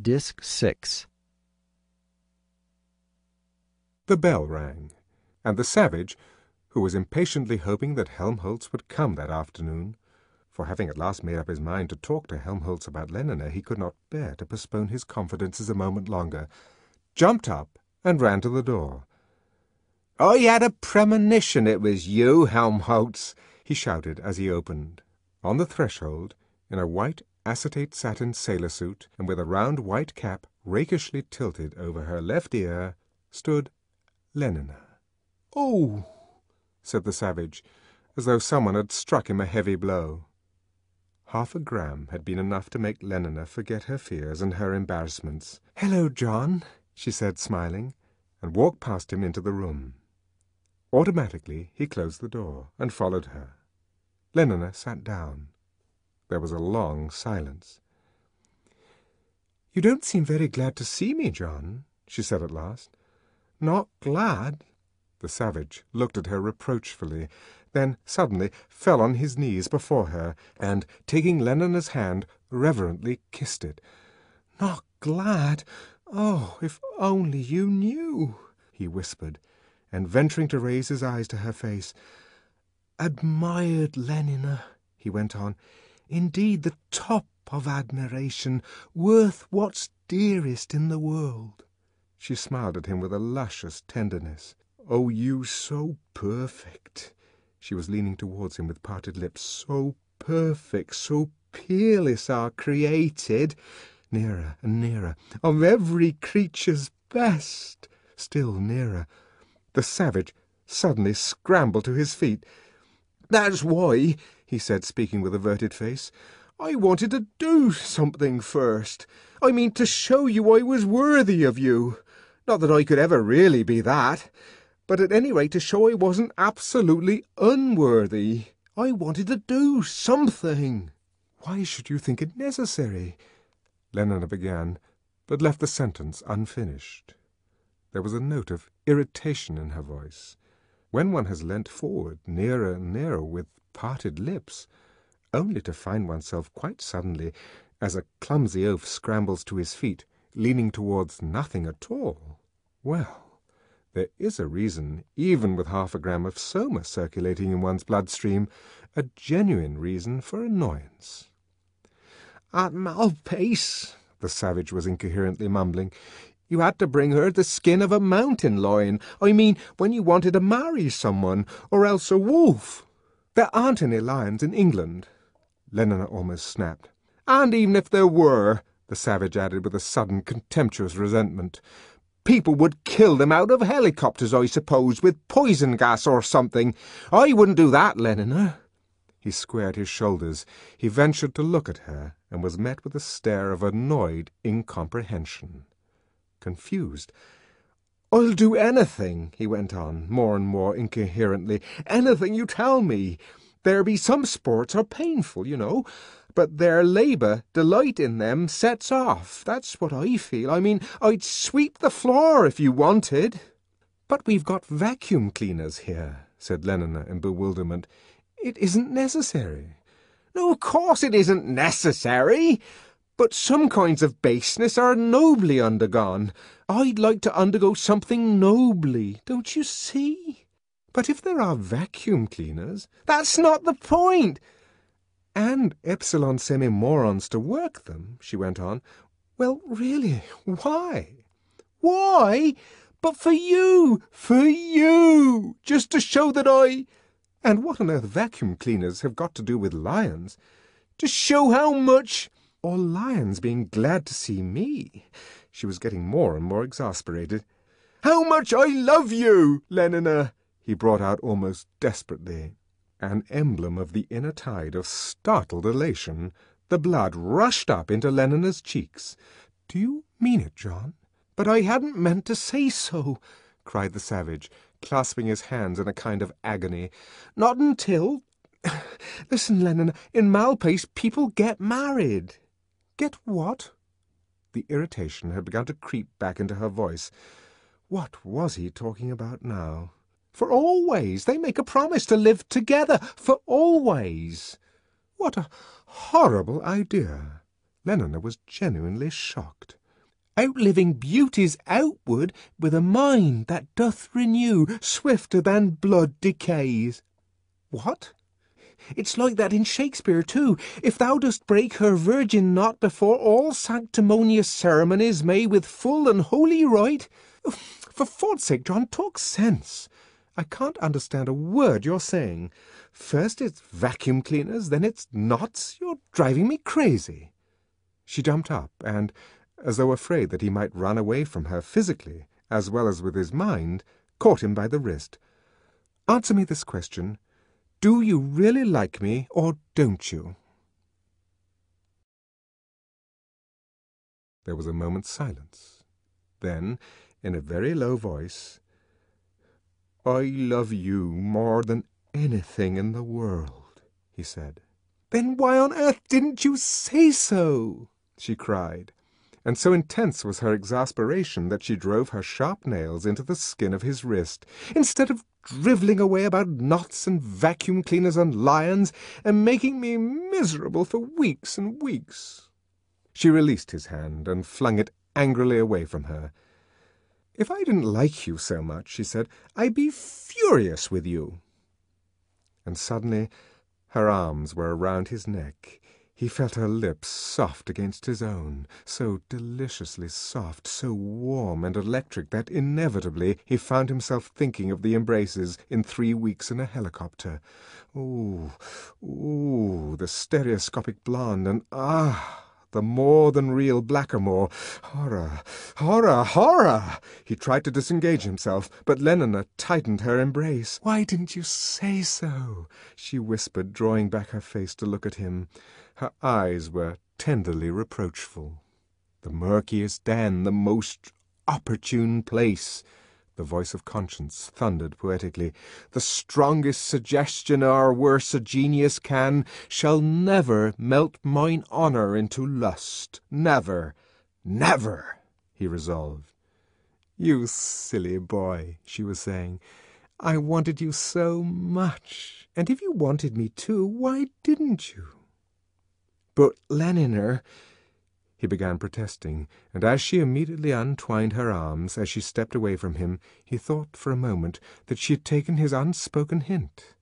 Disc 6. The bell rang, and the savage, who was impatiently hoping that Helmholtz would come that afternoon, for having at last made up his mind to talk to Helmholtz about Lenina, he could not bear to postpone his confidences a moment longer, jumped up and ran to the door. "I had a premonition it was you, Helmholtz," he shouted as he opened. On the threshold, in a white acetate satin sailor suit, and with a round white cap rakishly tilted over her left ear, stood Lenina. "Oh!" said the savage, as though someone had struck him a heavy blow. 1/2 a gram had been enough to make Lenina forget her fears and her embarrassments. "Hello, John," she said, smiling, and walked past him into the room. Automatically he closed the door and followed her. Lenina sat down. There was a long silence. "You don't seem very glad to see me, John," she said at last. "Not glad?" The savage looked at her reproachfully, then suddenly fell on his knees before her, and, taking Lenina's hand, reverently kissed it. "Not glad? Oh, if only you knew!" he whispered, and venturing to raise his eyes to her face, "Admired Lenina," he went on. "Indeed, the top of admiration, worth what's dearest in the world." She smiled at him with a luscious tenderness. "Oh, you so perfect!" She was leaning towards him with parted lips. "So perfect, so peerless are created," nearer and nearer, "of every creature's best," still nearer. The savage suddenly scrambled to his feet. "That's why," he said, speaking with averted face, "I wanted to do something first. I mean, to show you I was worthy of you. Not that I could ever really be that, but at any rate to show I wasn't absolutely unworthy. I wanted to do something." "Why should you think it necessary?" Lenina began, but left the sentence unfinished. There was a note of irritation in her voice. When one has leant forward nearer and nearer with parted lips, only to find oneself quite suddenly, as a clumsy oaf scrambles to his feet, leaning towards nothing at all, well, there is a reason, even with 1/2 a gram of soma circulating in one's bloodstream, a genuine reason for annoyance. "At Malpace," the savage was incoherently mumbling, "you had to bring her the skin of a mountain lion. I mean, when you wanted to marry someone, or else a wolf." "There aren't any lions in England," Lenina almost snapped. "And even if there were," the savage added with a sudden contemptuous resentment, "people would kill them out of helicopters, I suppose, with poison gas or something. I wouldn't do that, Lenina." He squared his shoulders. He ventured to look at her, and was met with a stare of annoyed incomprehension. Confused. "I'll do anything," he went on, more and more incoherently. "Anything you tell me. There be some sports are painful, you know, but their labour, delight in them, sets off. That's what I feel. I mean, I'd sweep the floor if you wanted." "But we've got vacuum cleaners here," said Lenina in bewilderment. "It isn't necessary." "No, of course it isn't necessary. But some kinds of baseness are nobly undergone. I'd like to undergo something nobly, don't you see?" "But if there are vacuum cleaners—" "That's not the point." "And epsilon semi-morons to work them," she went on. "Well, really, why?" "Why? But for you! For you! Just to show that I—" "And what on earth vacuum cleaners have got to do with lions?" "To show how much—" "Or lions being glad to see me." She was getting more and more exasperated. "How much I love you, Lenina!" he brought out almost desperately. An emblem of the inner tide of startled elation, the blood rushed up into Lenina's cheeks. "Do you mean it, John?" "But I hadn't meant to say so," cried the savage, clasping his hands in a kind of agony. "Not until— Listen, Lenina, in Malpace people get married." "Get what?" The irritation had begun to creep back into her voice. What was he talking about now? "For always. They make a promise to live together. For always." "What a horrible idea!" Lenina was genuinely shocked. outliving beauties outward, with a mind that doth renew swifter than blood decays. What? It's like that in Shakespeare too. If thou dost break her virgin knot before all sanctimonious ceremonies may with full and holy rite. For God's sake, John, talk sense. I can't understand a word you're saying. First it's vacuum cleaners, then it's knots. You're driving me crazy. She jumped up and, as though afraid that he might run away from her physically, as well as with his mind, caught him by the wrist. Answer me this question. Do you really like me, or don't you? There was a moment's silence. Then, in a very low voice, I love you more than anything in the world, he said. Then why on earth didn't you say so? She cried. And so intense was her exasperation that she drove her sharp nails into the skin of his wrist, instead of drivelling away about knots and vacuum cleaners and lions, and making me miserable for weeks and weeks. She released his hand and flung it angrily away from her. If I didn't like you so much, she said, I'd be furious with you. And suddenly her arms were around his neck. He felt her lips soft against his own, so deliciously soft, so warm and electric that inevitably he found himself thinking of the embraces in 3 weeks in a helicopter. Ooh, the stereoscopic blonde, and the more than real blackamoor. Horror, horror, horror! He tried to disengage himself, but Lenina tightened her embrace. Why didn't you say so? She whispered, drawing back her face to look at him. Her eyes were tenderly reproachful. The murkiest den, the most opportune place, the voice of conscience thundered poetically. The strongest suggestion our worse a genius can shall never melt mine honour into lust. Never, never, he resolved. You silly boy, she was saying. I wanted you so much, and if you wanted me too, why didn't you? But Leniner, he began protesting, and as she immediately untwined her arms as she stepped away from him, he thought for a moment that she had taken his unspoken hint.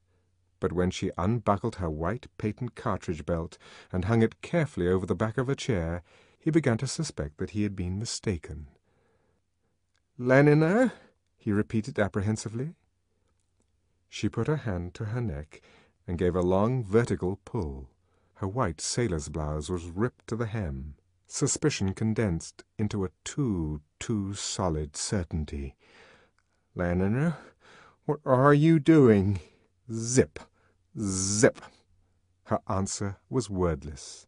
But when she unbuckled her white patent cartridge belt and hung it carefully over the back of a chair, he began to suspect that he had been mistaken. Leniner, he repeated apprehensively. She put her hand to her neck and gave a long vertical pull. Her white sailor's blouse was ripped to the hem. Suspicion condensed into a too solid certainty. Leniner, what are you doing? Zip, zip. Her answer was wordless.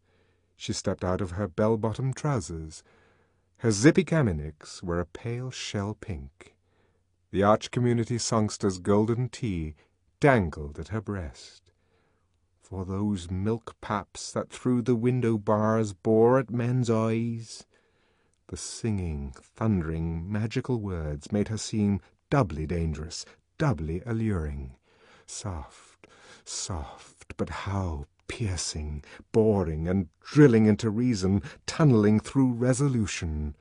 She stepped out of her bell-bottom trousers. Her zippy kaminiks were a pale shell pink. The arch-community songster's golden tea dangled at her breast. For those milk paps that through the window bars bore at men's eyes. The singing, thundering, magical words made her seem doubly dangerous, doubly alluring. Soft, soft, but how piercing, boring, and drilling into reason, tunnelling through resolution.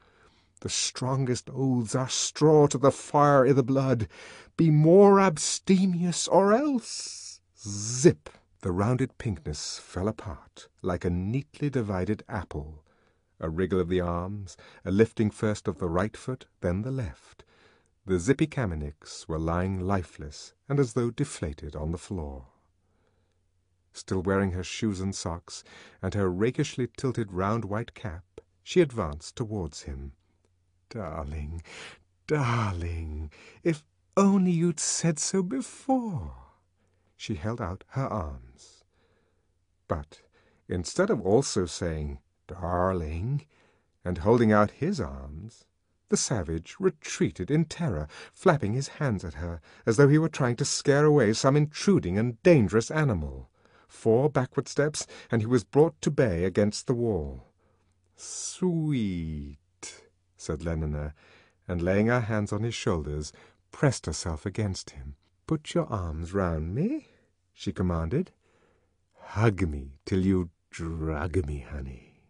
The strongest oaths are straw to the fire i' the blood. Be more abstemious, or else. Zip! The rounded pinkness fell apart, like a neatly divided apple. A wriggle of the arms, a lifting first of the right foot, then the left. The zippy kaminiks were lying lifeless and as though deflated on the floor. Still wearing her shoes and socks, and her rakishly tilted round white cap, she advanced towards him. Darling, darling, if only you'd said so before. She held out her arms. But instead of also saying, darling, and holding out his arms, the savage retreated in terror, flapping his hands at her, as though he were trying to scare away some intruding and dangerous animal. 4 backward steps, and he was brought to bay against the wall. Sweet, said Lenina, and laying her hands on his shoulders, pressed herself against him. Put your arms round me, she commanded. Hug me till you drug me, honey.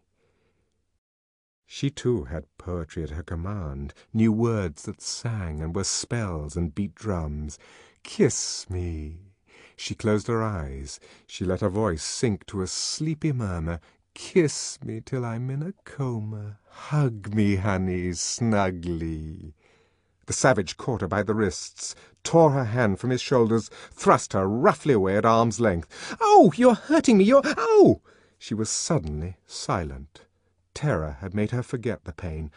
She too had poetry at her command, knew words that sang and were spells and beat drums. "Kiss me." She closed her eyes. She let her voice sink to a sleepy murmur. "Kiss me till I'm in a coma. Hug me, honey, snugly." The savage caught her by the wrists, tore her hand from his shoulders, thrust her roughly away at arm's length. "Oh, you're hurting me, oh!" She was suddenly silent. Terror had made her forget the pain.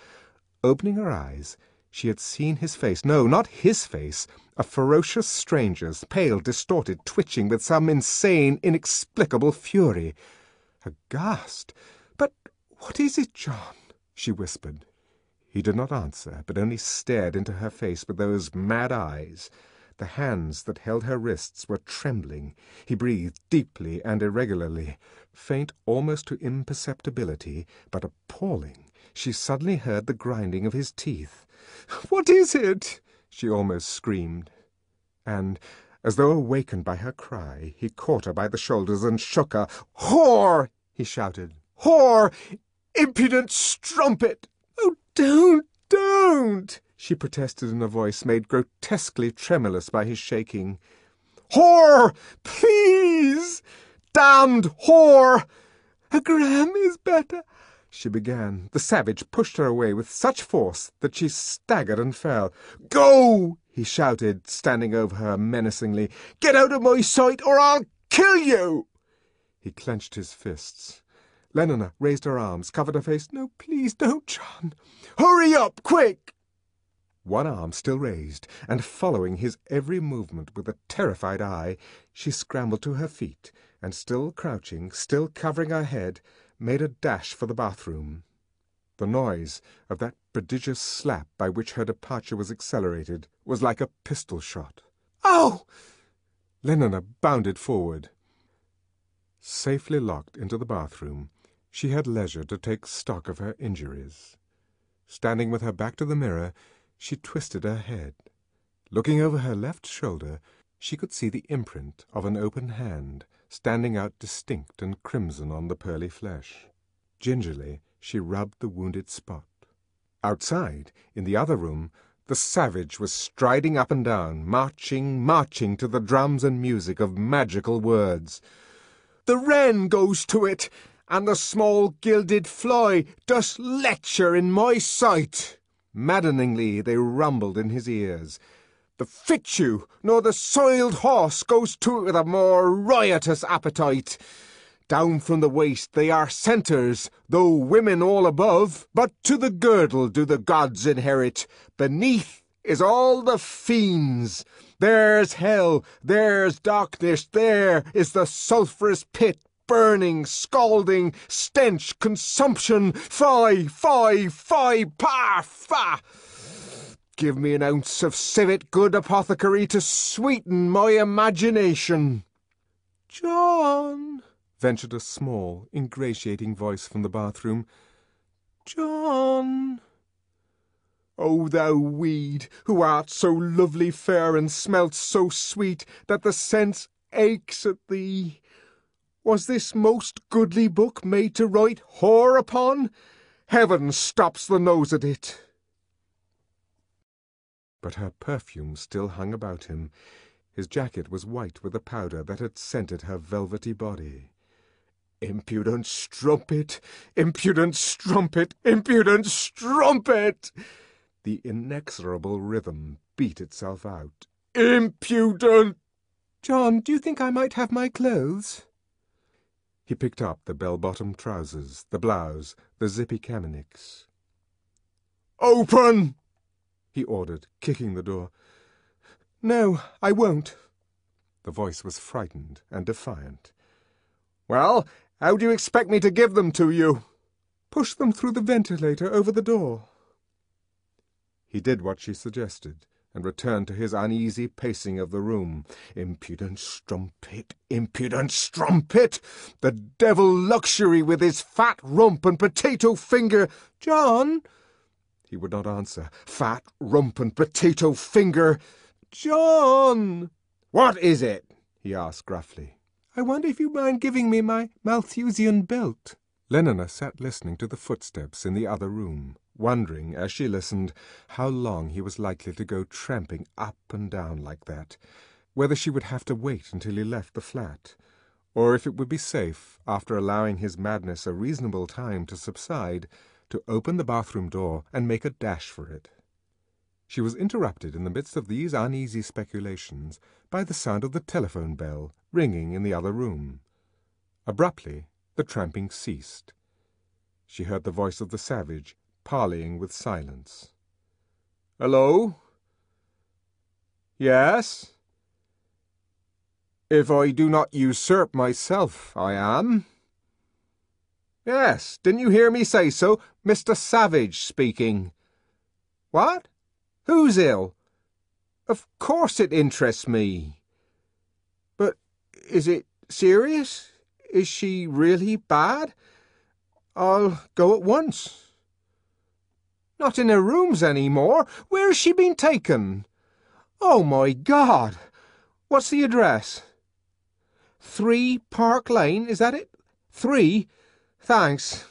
Opening her eyes, she had seen his face. No, not his face. A ferocious stranger's, pale, distorted, twitching with some insane, inexplicable fury. Aghast. "But what is it, John?" she whispered. He did not answer, but only stared into her face with those mad eyes. The hands that held her wrists were trembling. He breathed deeply and irregularly, faint almost to imperceptibility, but appalling. She suddenly heard the grinding of his teeth. "What is it?" she almost screamed. And, as though awakened by her cry, he caught her by the shoulders and shook her. "Whore!" he shouted. "Whore! Impudent strumpet!" "Oh, don't!" she protested in a voice made grotesquely tremulous by his shaking. "Whore! Please! Damned whore!" "A gram is better," she began. The savage pushed her away with such force that she staggered and fell. "Go!" he shouted, standing over her menacingly. "Get out of my sight, or I'll kill you!" He clenched his fists. Lenina raised her arms, covered her face. "No, please don't, John." "Hurry up, quick!" One arm still raised, and following his every movement with a terrified eye, she scrambled to her feet, and still crouching, still covering her head, made a dash for the bathroom. The noise of that prodigious slap by which her departure was accelerated was like a pistol shot. "Oh!" Lenina bounded forward. Safely locked into the bathroom, she had leisure to take stock of her injuries. Standing with her back to the mirror, she twisted her head. Looking over her left shoulder, she could see the imprint of an open hand, standing out distinct and crimson on the pearly flesh. Gingerly, she rubbed the wounded spot. Outside, in the other room, the savage was striding up and down, marching to the drums and music of magical words. "The wren goes to it, and the small gilded fly does lecture in my sight." Maddeningly they rumbled in his ears. "The fichu nor the soiled horse goes to it with a more riotous appetite. Down from the waist they are centaurs, though women all above, but to the girdle do the gods inherit. Beneath is all the fiends. There's hell, there's darkness, there is the sulphurous pit, burning, scalding, stench, consumption, fie, pa, fa! Give me an ounce of civet good apothecary to sweeten my imagination." "John," ventured a small, ingratiating voice from the bathroom. "John." "O thou weed, who art so lovely fair and smelt so sweet that the sense aches at thee, was this most goodly book made to write whore upon? Heaven stops the nose at it." But her perfume still hung about him. His jacket was white with the powder that had scented her velvety body. "Impudent strumpet! Impudent strumpet! Impudent strumpet!" The inexorable rhythm beat itself out. "Impudent!" "John, do you think I might have my clothes?" He picked up the bell-bottomed trousers, the blouse, the zippy kameniks. "Open!" he ordered, kicking the door. "No, I won't." The voice was frightened and defiant. "Well, how do you expect me to give them to you?" "Push them through the ventilator over the door." He did what she suggested, and returned to his uneasy pacing of the room. Impudent strumpet! Impudent strumpet! The devil luxury with his fat rump and potato finger! "John!" He would not answer. Fat rump and potato finger! "John!" "What is it?" he asked gruffly. "I wonder if you mind giving me my Malthusian belt." Lenina sat listening to the footsteps in the other room, wondering, as she listened, how long he was likely to go tramping up and down like that, whether she would have to wait until he left the flat, or if it would be safe, after allowing his madness a reasonable time to subside, to open the bathroom door and make a dash for it. She was interrupted in the midst of these uneasy speculations by the sound of the telephone bell ringing in the other room. Abruptly, the tramping ceased. She heard the voice of the savage parleying with silence. "Hello? Yes? If I do not usurp myself, I am. Yes, didn't you hear me say so? Mr. Savage speaking. What? Who's ill? Of course it interests me. But is it serious? Is she really bad? I'll go at once. Not in her rooms any more. Where has she been taken? Oh, my God! What's the address? 3 Park Lane, is that it? 3? Thanks."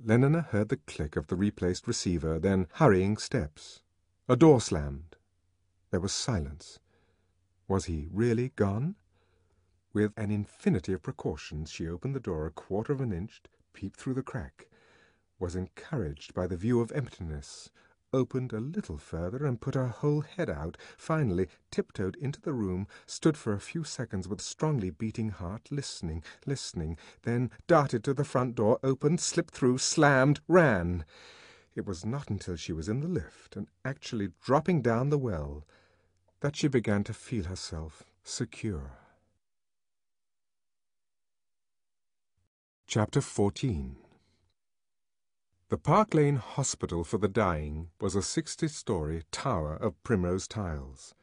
Lenina heard the click of the replaced receiver, then hurrying steps. A door slammed. There was silence. Was he really gone? With an infinity of precautions, she opened the door a quarter of an inch, peeped through the crack, was encouraged by the view of emptiness, opened a little further and put her whole head out, finally tiptoed into the room, stood for a few seconds with strongly beating heart, listening, then darted to the front door, opened, slipped through, slammed, ran. It was not until she was in the lift and actually dropping down the well that she began to feel herself secure. Chapter 14. The Park Lane Hospital for the Dying was a 60-story tower of primrose tiles.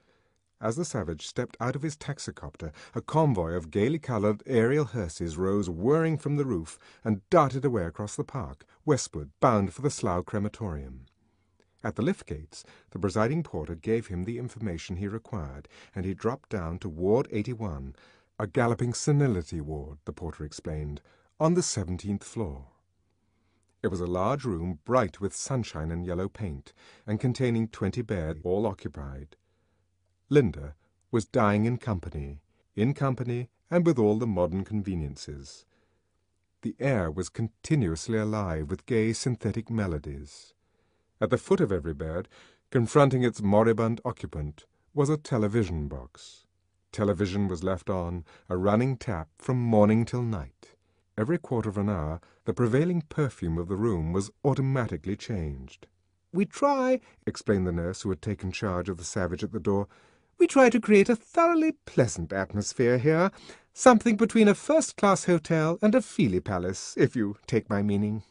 As the savage stepped out of his taxicopter, a convoy of gaily-coloured aerial hearses rose whirring from the roof and darted away across the park, westward, bound for the Slough Crematorium. At the lift gates, the presiding porter gave him the information he required, and he dropped down to Ward 81, a galloping senility ward, the porter explained, on the 17th floor. It was a large room bright with sunshine and yellow paint, and containing 20 beds, all occupied. Linda was dying in company and with all the modern conveniences. The air was continuously alive with gay synthetic melodies. At the foot of every bed, confronting its moribund occupant, was a television box. Television was left on, a running tap from morning till night. Every quarter of an hour, the prevailing perfume of the room was automatically changed. "We try," explained the nurse who had taken charge of the savage at the door, "we try to create a thoroughly pleasant atmosphere here, something between a first-class hotel and a feely palace, if you take my meaning."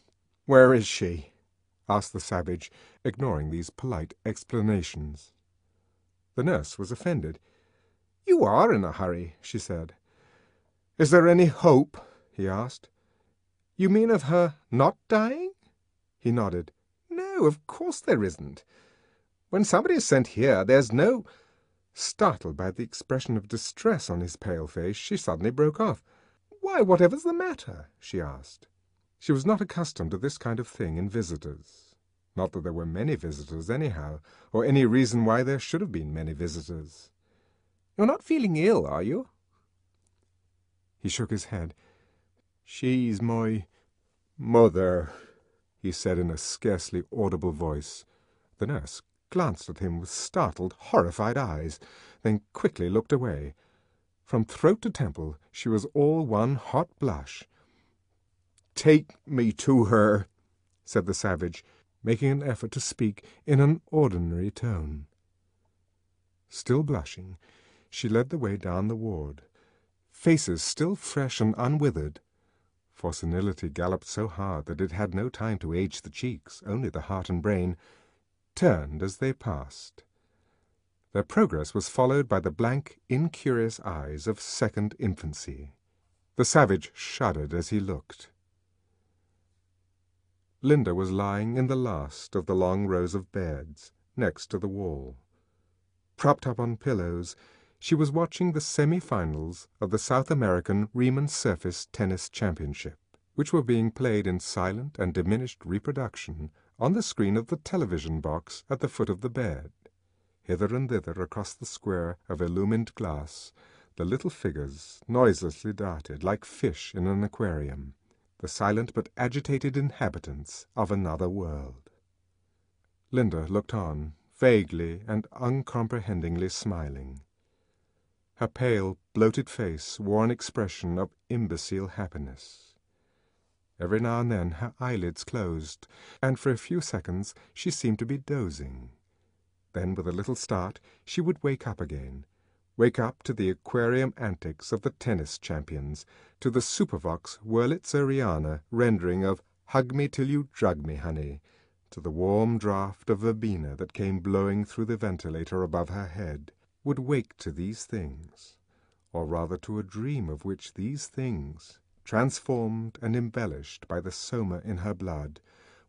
"Where is she?" asked the savage, ignoring these polite explanations. The nurse was offended. "You are in a hurry," she said. "Is there any hope?" he asked. "You mean of her not dying?" He nodded. "No, of course there isn't. When somebody is sent here, there's no—" Startled by the expression of distress on his pale face, she suddenly broke off. "Why, whatever's the matter?" she asked. She was not accustomed to this kind of thing in visitors. Not that there were many visitors, anyhow, or any reason why there should have been many visitors. "You're not feeling ill, are you?" He shook his head. "She's my mother," he said in a scarcely audible voice. The nurse glanced at him with startled, horrified eyes, then quickly looked away. From throat to temple she was all one hot blush. "Take me to her," said the savage, making an effort to speak in an ordinary tone. Still blushing, she led the way down the ward. Faces still fresh and unwithered, for senility galloped so hard that it had no time to age the cheeks, only the heart and brain, turned as they passed. Their progress was followed by the blank, incurious eyes of second infancy. The savage shuddered as he looked. Linda was lying in the last of the long rows of beds, next to the wall. Propped up on pillows, she was watching the semi-finals of the South American Riemann Surface Tennis Championship. which were being played in silent and diminished reproduction on the screen of the television box at the foot of the bed. Hither and thither across the square of illumined glass, the little figures noiselessly darted like fish in an aquarium, the silent but agitated inhabitants of another world. Linda looked on, vaguely and uncomprehendingly smiling. Her pale, bloated face wore an expression of imbecile happiness. Every now and then her eyelids closed, and for a few seconds she seemed to be dozing. Then, with a little start, she would wake up again, wake up to the aquarium antics of the tennis champions, to the Supervox Wurlitzeriana rendering of "Hug me till you drug me, honey," to the warm draught of verbena that came blowing through the ventilator above her head, would wake to these things, or rather to a dream of which these things, transformed and embellished by the soma in her blood,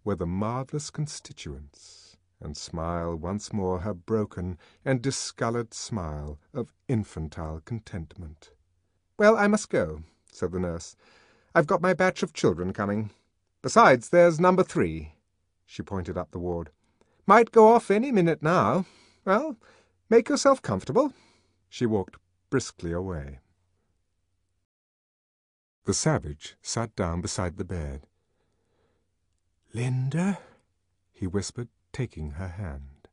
were the marvellous constituents, and smile once more her broken and discoloured smile of infantile contentment. "Well, I must go," said the nurse. "I've got my batch of children coming. Besides, there's number 3. She pointed up the ward. "Might go off any minute now. Well, make yourself comfortable." She walked briskly away. The savage sat down beside the bed. "Linda," he whispered, taking her hand.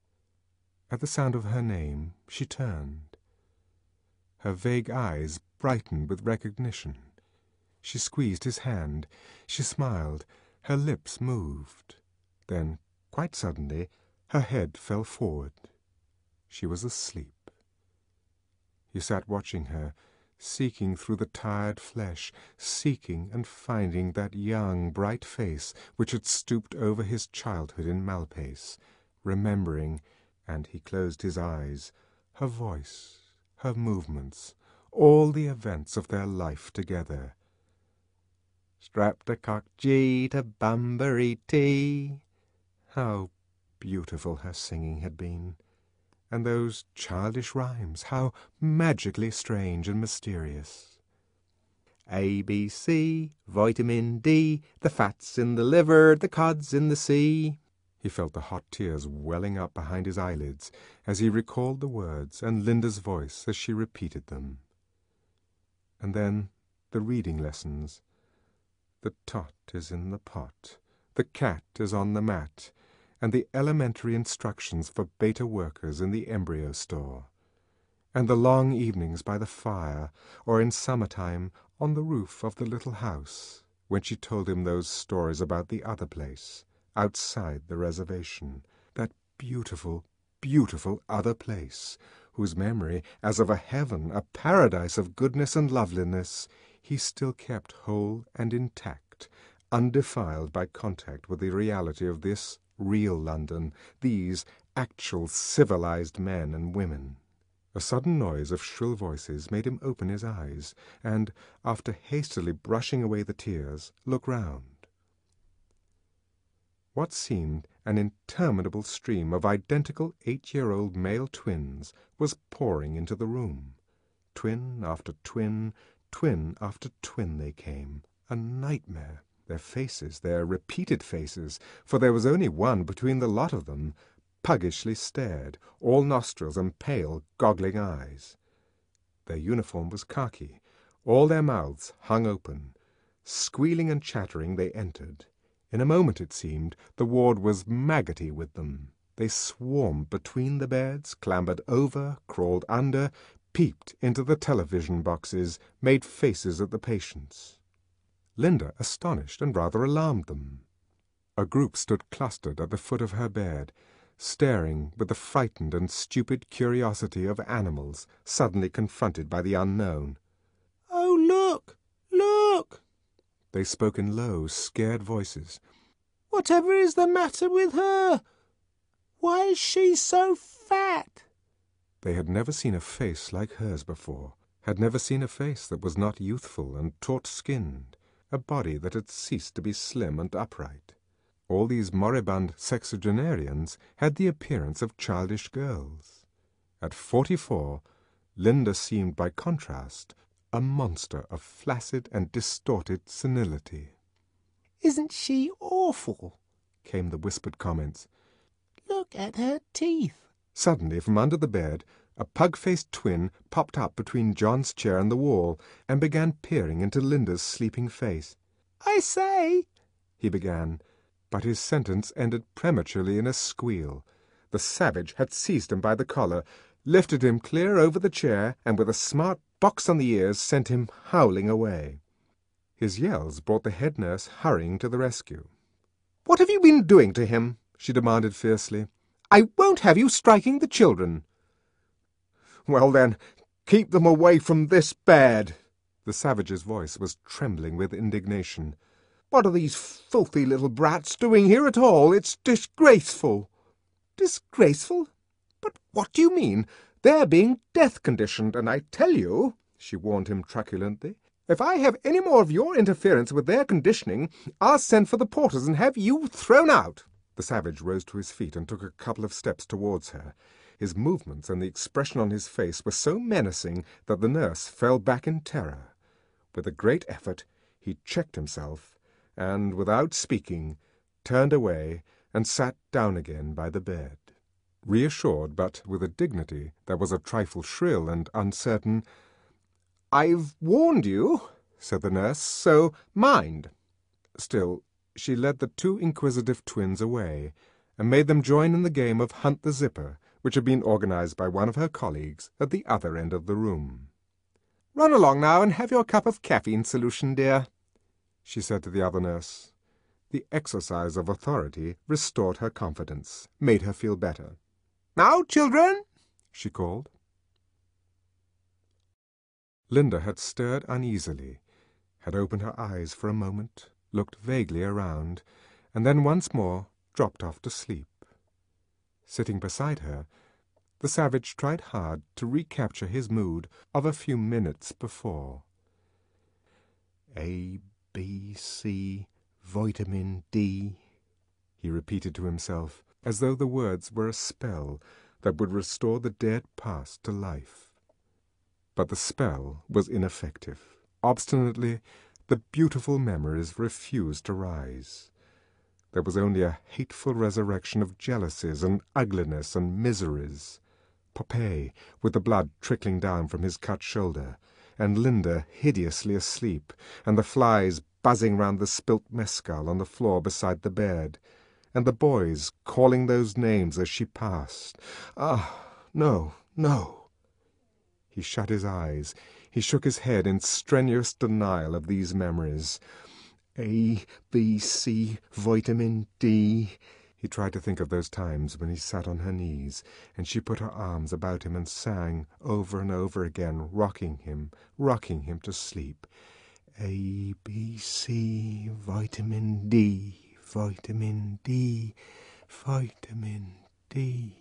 At the sound of her name she turned. Her vague eyes brightened with recognition. She squeezed his hand. She smiled. Her lips moved. Then, quite suddenly, her head fell forward. She was asleep. He sat watching her, seeking through the tired flesh, seeking and finding that young, bright face which had stooped over his childhood in Malpace, remembering, and he closed his eyes, her voice, her movements, all the events of their life together. "Strapped a cock gee to Banbury tea." How beautiful her singing had been! And those childish rhymes, how magically strange and mysterious! "ABC, vitamin D, the fat's in the liver, the cod's in the sea." He felt the hot tears welling up behind his eyelids as he recalled the words and Linda's voice as she repeated them. And then the reading lessons. "The tot is in the pot, the cat is on the mat," and the elementary instructions for beta workers in the embryo store, and the long evenings by the fire, or in summertime on the roof of the little house, when she told him those stories about the other place, outside the reservation, that beautiful, beautiful other place, whose memory, as of a heaven, a paradise of goodness and loveliness, he still kept whole and intact, undefiled by contact with the reality of this real London, these actual civilized men and women. A sudden noise of shrill voices made him open his eyes, and, after hastily brushing away the tears, look round. What seemed an interminable stream of identical 8-year-old male twins was pouring into the room. Twin after twin, twin after twin they came, a nightmare. Their faces, their repeated faces, for there was only one between the lot of them, puggishly stared, all nostrils and pale, goggling eyes. Their uniform was khaki. All their mouths hung open. Squealing and chattering they entered. In a moment, it seemed, the ward was maggoty with them. They swarmed between the beds, clambered over, crawled under, peeped into the television boxes, made faces at the patients. Linda astonished and rather alarmed them. A group stood clustered at the foot of her bed, staring with the frightened and stupid curiosity of animals suddenly confronted by the unknown. "Oh, look! Look!" They spoke in low, scared voices. "Whatever is the matter with her? Why is she so fat?" They had never seen a face like hers before, had never seen a face that was not youthful and taut-skinned, a body that had ceased to be slim and upright. All these moribund sexagenarians had the appearance of childish girls. At 44, Linda seemed by contrast a monster of flaccid and distorted senility. Isn't she awful?" came the whispered comments. "Look at her teeth." Suddenly, from under the bed, a pug-faced twin popped up between John's chair and the wall, and began peering into Linda's sleeping face. "I say," he began, but his sentence ended prematurely in a squeal. The savage had seized him by the collar, lifted him clear over the chair, and with a smart box on the ears sent him howling away. His yells brought the head nurse hurrying to the rescue. "What have you been doing to him?" she demanded fiercely. "I won't have you striking the children." "Well then, keep them away from this bed." The savage's voice was trembling with indignation. "What are these filthy little brats doing here at all? It's disgraceful." "Disgraceful? But what do you mean? They're being death-conditioned, and I tell you," she warned him truculently, "if I have any more of your interference with their conditioning, I'll send for the porters and have you thrown out." The savage rose to his feet and took a couple of steps towards her. His movements and the expression on his face were so menacing that the nurse fell back in terror. With a great effort he checked himself, and, without speaking, turned away and sat down again by the bed. Reassured, but with a dignity that was a trifle shrill and uncertain, "I've warned you," said the nurse, "so mind." Still, she led the two inquisitive twins away, and made them join in the game of Hunt the Zipper, which had been organized by one of her colleagues at the other end of the room. "Run along now and have your cup of caffeine solution, dear," she said to the other nurse. The exercise of authority restored her confidence, made her feel better. "Now, children," she called. Linda had stirred uneasily, had opened her eyes for a moment, looked vaguely around, and then once more dropped off to sleep. Sitting beside her, the savage tried hard to recapture his mood of a few minutes before. "A, B, C, vitamin D," he repeated to himself, as though the words were a spell that would restore the dead past to life. But the spell was ineffective. Obstinately, the beautiful memories refused to rise. There was only a hateful resurrection of jealousies and ugliness and miseries. Popeye, with the blood trickling down from his cut shoulder, and Linda hideously asleep, and the flies buzzing round the spilt mescal on the floor beside the bed, and the boys calling those names as she passed. Ah, no, no! He shut his eyes. He shook his head in strenuous denial of these memories. A, B, C, vitamin D. He tried to think of those times when he sat on her knees, and she put her arms about him and sang over and over again, rocking him to sleep. A, B, C, vitamin D, vitamin D, vitamin D.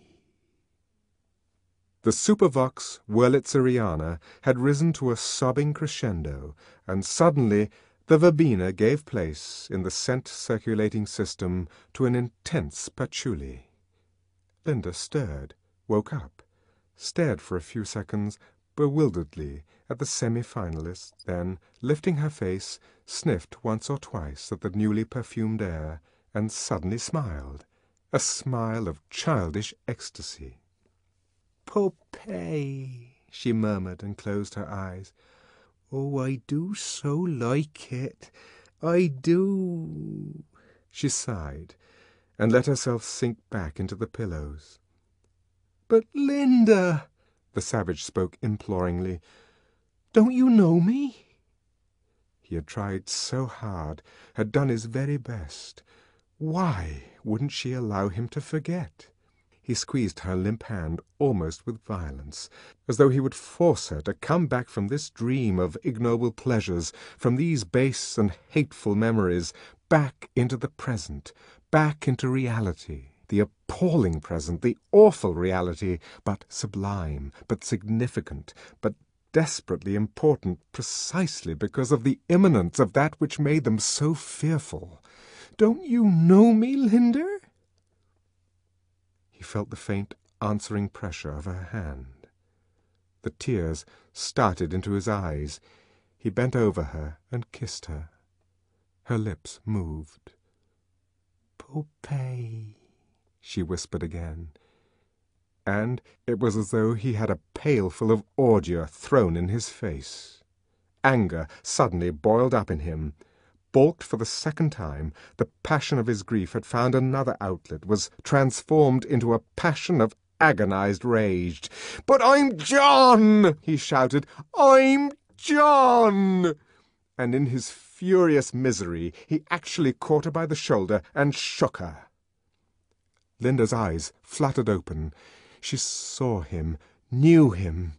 The Supervox Wurlitzeriana had risen to a sobbing crescendo, and suddenly the verbena gave place, in the scent-circulating system, to an intense patchouli. Linda stirred, woke up, stared for a few seconds bewilderedly at the semi-finalists, then, lifting her face, sniffed once or twice at the newly perfumed air, and suddenly smiled, a smile of childish ecstasy. "Popeye," she murmured, and closed her eyes. "Oh, I do so like it. I do." She sighed, and let herself sink back into the pillows. "But, Linda," the savage spoke imploringly, "don't you know me?" He had tried so hard, had done his very best. Why wouldn't she allow him to forget? He squeezed her limp hand almost with violence, as though he would force her to come back from this dream of ignoble pleasures, from these base and hateful memories, back into the present, back into reality, the appalling present, the awful reality, but sublime, but significant, but desperately important precisely because of the imminence of that which made them so fearful. "Don't you know me, Linda?" He felt the faint answering pressure of her hand. The tears started into his eyes. He bent over her and kissed her. Her lips moved. "Popeye," she whispered again, and it was as though he had a pailful of ordure thrown in his face. Anger suddenly boiled up in him. Balked for the second time, the passion of his grief had found another outlet, was transformed into a passion of agonized rage. "But I'm John!" he shouted. "I'm John!" And in his furious misery he actually caught her by the shoulder and shook her. Linda's eyes fluttered open. She saw him, knew him.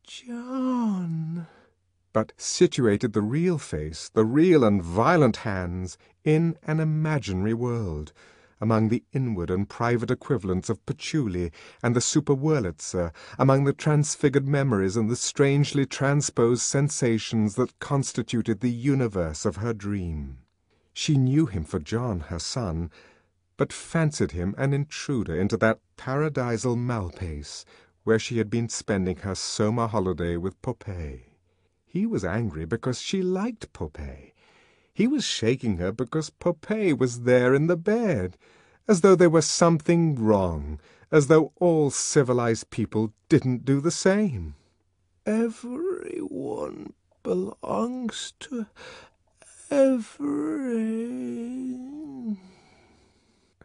"John!" But situated the real face, the real and violent hands, in an imaginary world, among the inward and private equivalents of patchouli and the Superwurlitzer, among the transfigured memories and the strangely transposed sensations that constituted the universe of her dream. She knew him for John, her son, but fancied him an intruder into that paradisal Malpace where she had been spending her summer holiday with Popeye. He was angry because she liked Popeye. He was shaking her because Popeye was there in the bed, as though there were something wrong, as though all civilized people didn't do the same. "Everyone belongs to every—"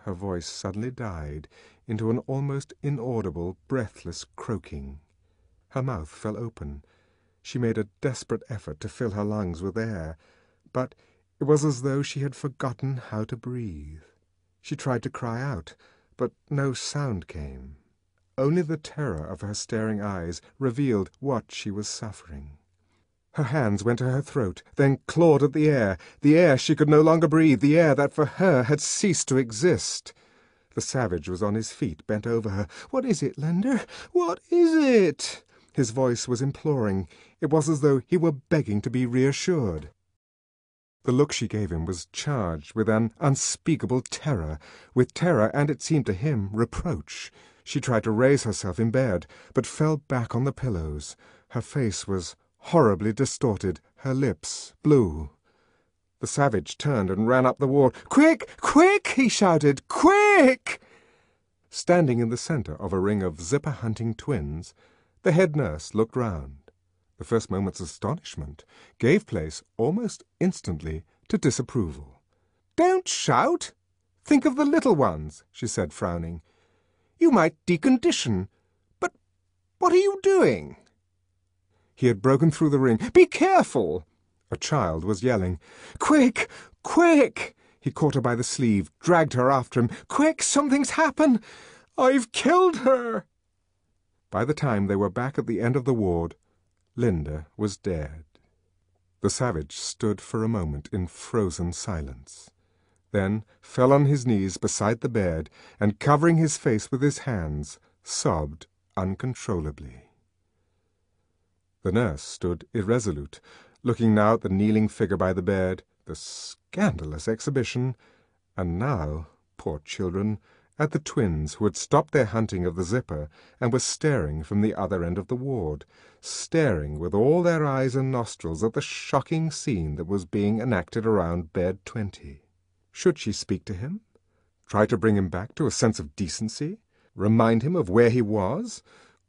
Her voice suddenly died into an almost inaudible, breathless croaking. Her mouth fell open. She made a desperate effort to fill her lungs with air, but it was as though she had forgotten how to breathe. She tried to cry out, but no sound came. Only the terror of her staring eyes revealed what she was suffering. Her hands went to her throat, then clawed at the air she could no longer breathe, the air that for her had ceased to exist. The savage was on his feet, bent over her. "What is it, Linda? What is it?" His voice was imploring. It was as though he were begging to be reassured. The look she gave him was charged with an unspeakable terror, and, it seemed to him, reproach. She tried to raise herself in bed, but fell back on the pillows. Her face was horribly distorted, her lips blue. The savage turned and ran up the ward. "Quick! Quick!" he shouted. "Quick!" Standing in the centre of a ring of zipper-hunting twins, the head nurse looked round. The first moment's astonishment gave place almost instantly to disapproval. "Don't shout! Think of the little ones," she said, frowning. "You might decondition. But what are you doing?" He had broken through the ring. "Be careful!" A child was yelling. "Quick! Quick!" He caught her by the sleeve, dragged her after him. "Quick! Something's happened! I've killed her!" By the time they were back at the end of the ward, Linda was dead. The savage stood for a moment in frozen silence, then fell on his knees beside the bed, and covering his face with his hands, sobbed uncontrollably. The nurse stood irresolute, looking now at the kneeling figure by the bed, the scandalous exhibition, and now, poor children, at the twins who had stopped their hunting of the zipper and were staring from the other end of the ward, staring with all their eyes and nostrils at the shocking scene that was being enacted around bed 20. Should she speak to him? Try to bring him back to a sense of decency? Remind him of where he was?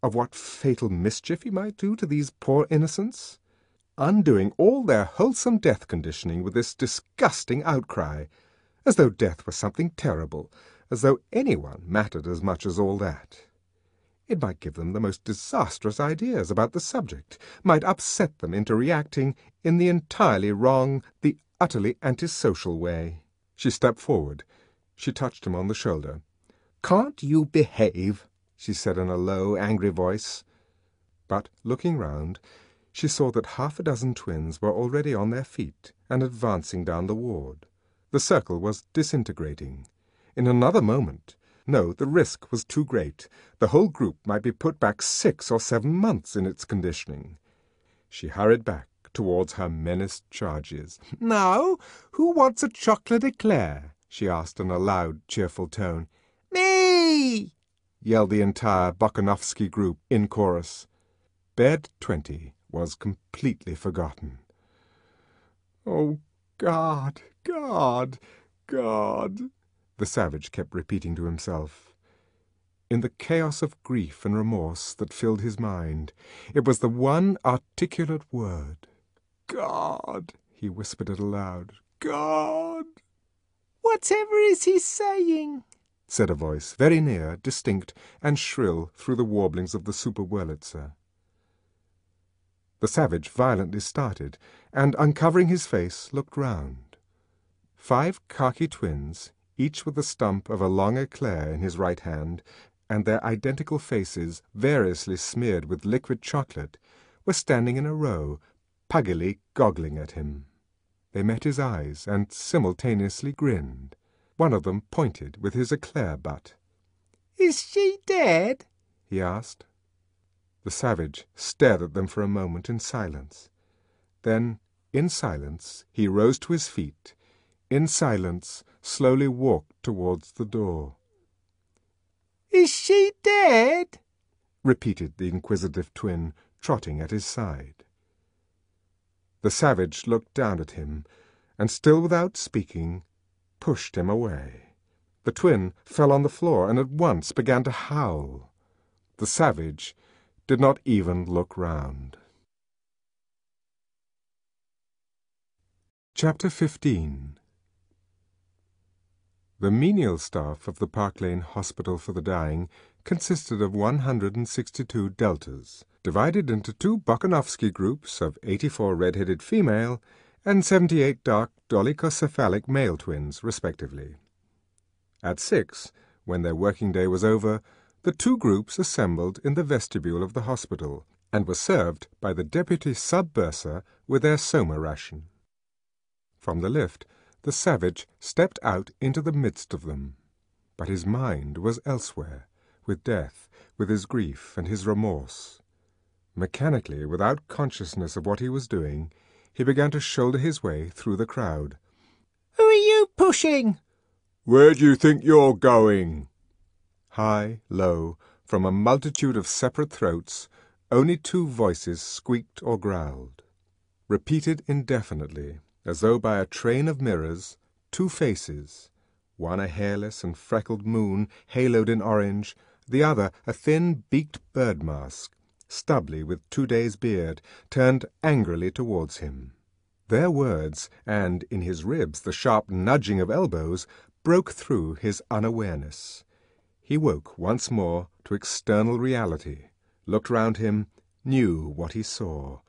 Of what fatal mischief he might do to these poor innocents? Undoing all their wholesome death conditioning with this disgusting outcry, as though death were something terrible, as though anyone mattered as much as all that. It might give them the most disastrous ideas about the subject, might upset them into reacting in the entirely wrong, the utterly antisocial way. She stepped forward. She touched him on the shoulder. "Can't you behave?" she said in a low, angry voice. But, looking round, she saw that half a dozen twins were already on their feet and advancing down the ward. The circle was disintegrating. In another moment, no, the risk was too great. The whole group might be put back 6 or 7 months in its conditioning. She hurried back towards her menaced charges. "Now, who wants a chocolate eclair?" she asked in a loud, cheerful tone. "Me!" yelled the entire Bokanovsky group in chorus. Bed 20 was completely forgotten. "Oh, God, God, God, the savage kept repeating to himself. In the chaos of grief and remorse that filled his mind, it was the one articulate word. God, he whispered it aloud. God. "Whatever is he saying?" said a voice, very near, distinct, and shrill through the warblings of the Super-Wurlitzer. The savage violently started, and, uncovering his face, looked round. 5 khaki twins, each with the stump of a long eclair in his right hand, and their identical faces variously smeared with liquid chocolate, were standing in a row, puggily goggling at him. They met his eyes and simultaneously grinned. One of them pointed with his eclair butt. "Is she dead?" he asked. The savage stared at them for a moment in silence. Then, in silence, he rose to his feet. In silence, slowly walked towards the door. "Is she dead?" repeated the inquisitive twin, trotting at his side. The savage looked down at him, and still without speaking, pushed him away. The twin fell on the floor and at once began to howl. The savage did not even look round. Chapter 15. The menial staff of the Park Lane Hospital for the Dying consisted of 162 deltas, divided into 2 Bokanovsky groups of 84 red-headed female and 78 dark dolichocephalic male twins, respectively. At 6, when their working day was over, the 2 groups assembled in the vestibule of the hospital and were served by the deputy sub-bursar with their soma ration. From the lift, the savage stepped out into the midst of them. But his mind was elsewhere, with death, with his grief and his remorse. Mechanically, without consciousness of what he was doing, he began to shoulder his way through the crowd. "Who are you pushing?" "Where do you think you're going?" High, low, from a multitude of separate throats, only 2 voices squeaked or growled. Repeated indefinitely, as though by a train of mirrors, 2 faces, one a hairless and freckled moon haloed in orange, the other a thin beaked bird mask, stubbly with 2 days' beard, turned angrily towards him. Their words, and in his ribs the sharp nudging of elbows, broke through his unawareness. He woke once more to external reality, looked round him, knew what he saw,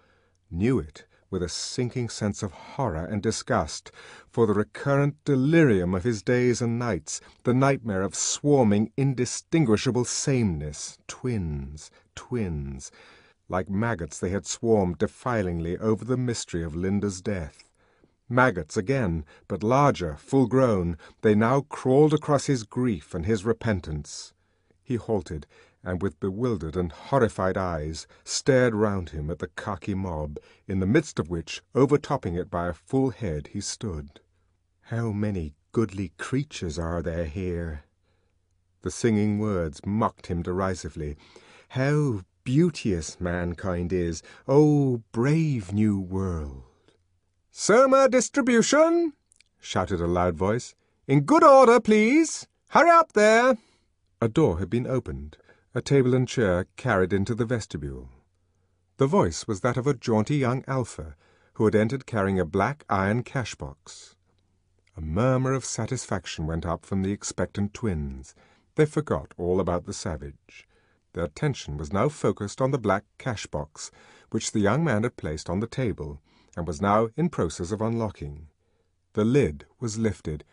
knew it with a sinking sense of horror and disgust for the recurrent delirium of his days and nights, the nightmare of swarming, indistinguishable sameness, twins, like maggots they had swarmed defilingly over the mystery of Linda's death. Maggots again, but larger, full-grown, they now crawled across his grief and his repentance. He halted, and with bewildered and horrified eyes stared round him at the khaki mob, in the midst of which, overtopping it by a full head, he stood. "How many goodly creatures are there here?" The singing words mocked him derisively. "How beauteous mankind is, O brave new world!" "Soma distribution!" shouted a loud voice. "In good order, please! Hurry up there!" A door had been opened, a table and chair carried into the vestibule. The voice was that of a jaunty young alpha, who had entered carrying a black iron cash-box. A murmur of satisfaction went up from the expectant twins. They forgot all about the savage. Their attention was now focused on the black cash-box, which the young man had placed on the table, and was now in process of unlocking. The lid was lifted.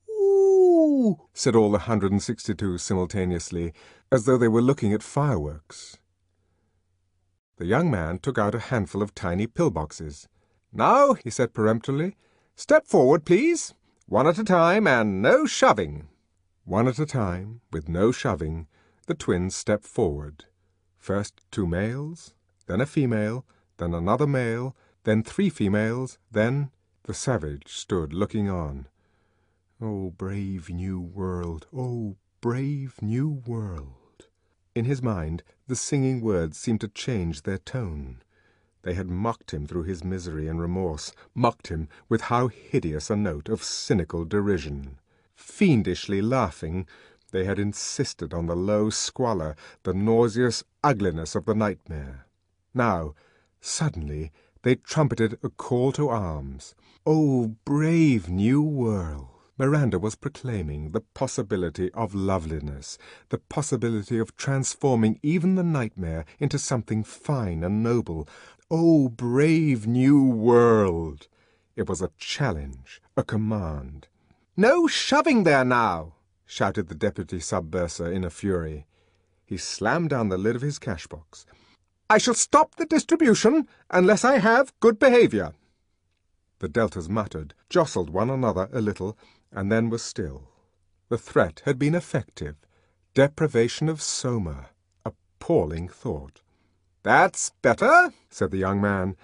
"Ooh!" said all the 162 simultaneously, as though they were looking at fireworks. The young man took out a handful of tiny pillboxes. "Now," he said peremptorily, "step forward, please. 1 at a time, and no shoving." 1 at a time, with no shoving, the twins stepped forward. First 2 males, then a female, then another male, then 3 females, then the savage stood looking on. "Oh, brave new world! Oh, brave new world!" In his mind, the singing words seemed to change their tone. They had mocked him through his misery and remorse, mocked him with how hideous a note of cynical derision. Fiendishly laughing, they had insisted on the low squalor, the nauseous ugliness of the nightmare. Now, suddenly, they trumpeted a call to arms. "Oh, brave new world!" Miranda was proclaiming the possibility of loveliness, the possibility of transforming even the nightmare into something fine and noble. "Oh, brave new world!" It was a challenge, a command. "No shoving there now!" shouted the deputy sub-bursar in a fury. He slammed down the lid of his cash-box. "I shall stop the distribution unless I have good behaviour." The deltas muttered, jostled one another a little, and then were still. The threat had been effective. Deprivation of soma. Appalling thought. "That's better," said the young man,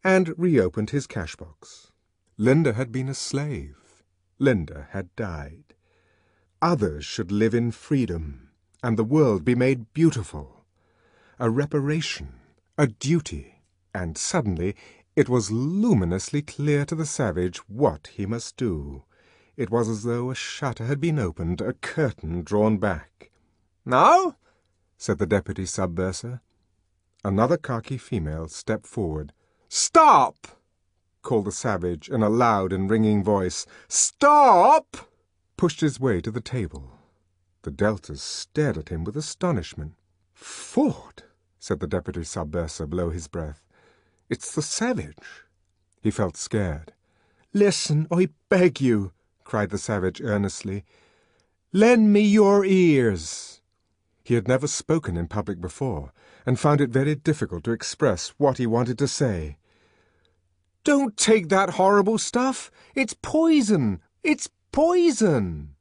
and reopened his cash-box. Linda had been a slave. Linda had died. Others should live in freedom, and the world be made beautiful. A reparation, a duty, and suddenly it was luminously clear to the savage what he must do. It was as though a shutter had been opened, a curtain drawn back. "Now?" said the deputy sub-bursar. Another khaki female stepped forward. "Stop!" called the savage in a loud and ringing voice. "Stop!" Pushed his way to the table. The deltas stared at him with astonishment. "Ford," said the deputy sub-bursar below his breath. "It's the savage." He felt scared. "Listen, I beg you," cried the savage earnestly. "Lend me your ears." He had never spoken in public before, and found it very difficult to express what he wanted to say. "Don't take that horrible stuff. It's poison. It's poison."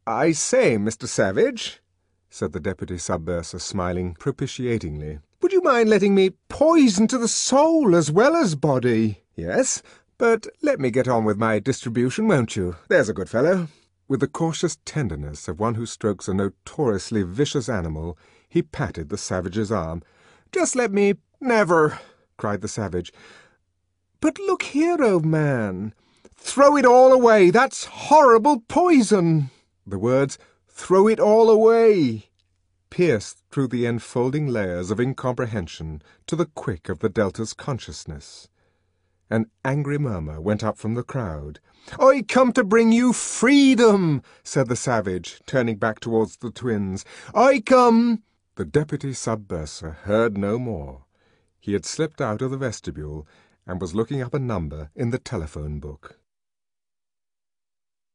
"I say, Mr. Savage," said the deputy sub-bursar, smiling propitiatingly, "would you mind letting me poison to the soul as well as body? Yes, but let me get on with my distribution, won't you? There's a good fellow." With the cautious tenderness of one who strokes a notoriously vicious animal, he patted the savage's arm. "Just let me—" "Never!" cried the savage. "But look here, old man. Throw it all away. That's horrible poison." The words, "throw it all away," pierced through the enfolding layers of incomprehension to the quick of the delta's consciousness. An angry murmur went up from the crowd. "I come to bring you freedom," said the savage, turning back towards the twins. "I come—" The deputy sub-bursar heard no more. He had slipped out of the vestibule and was looking up a number in the telephone book.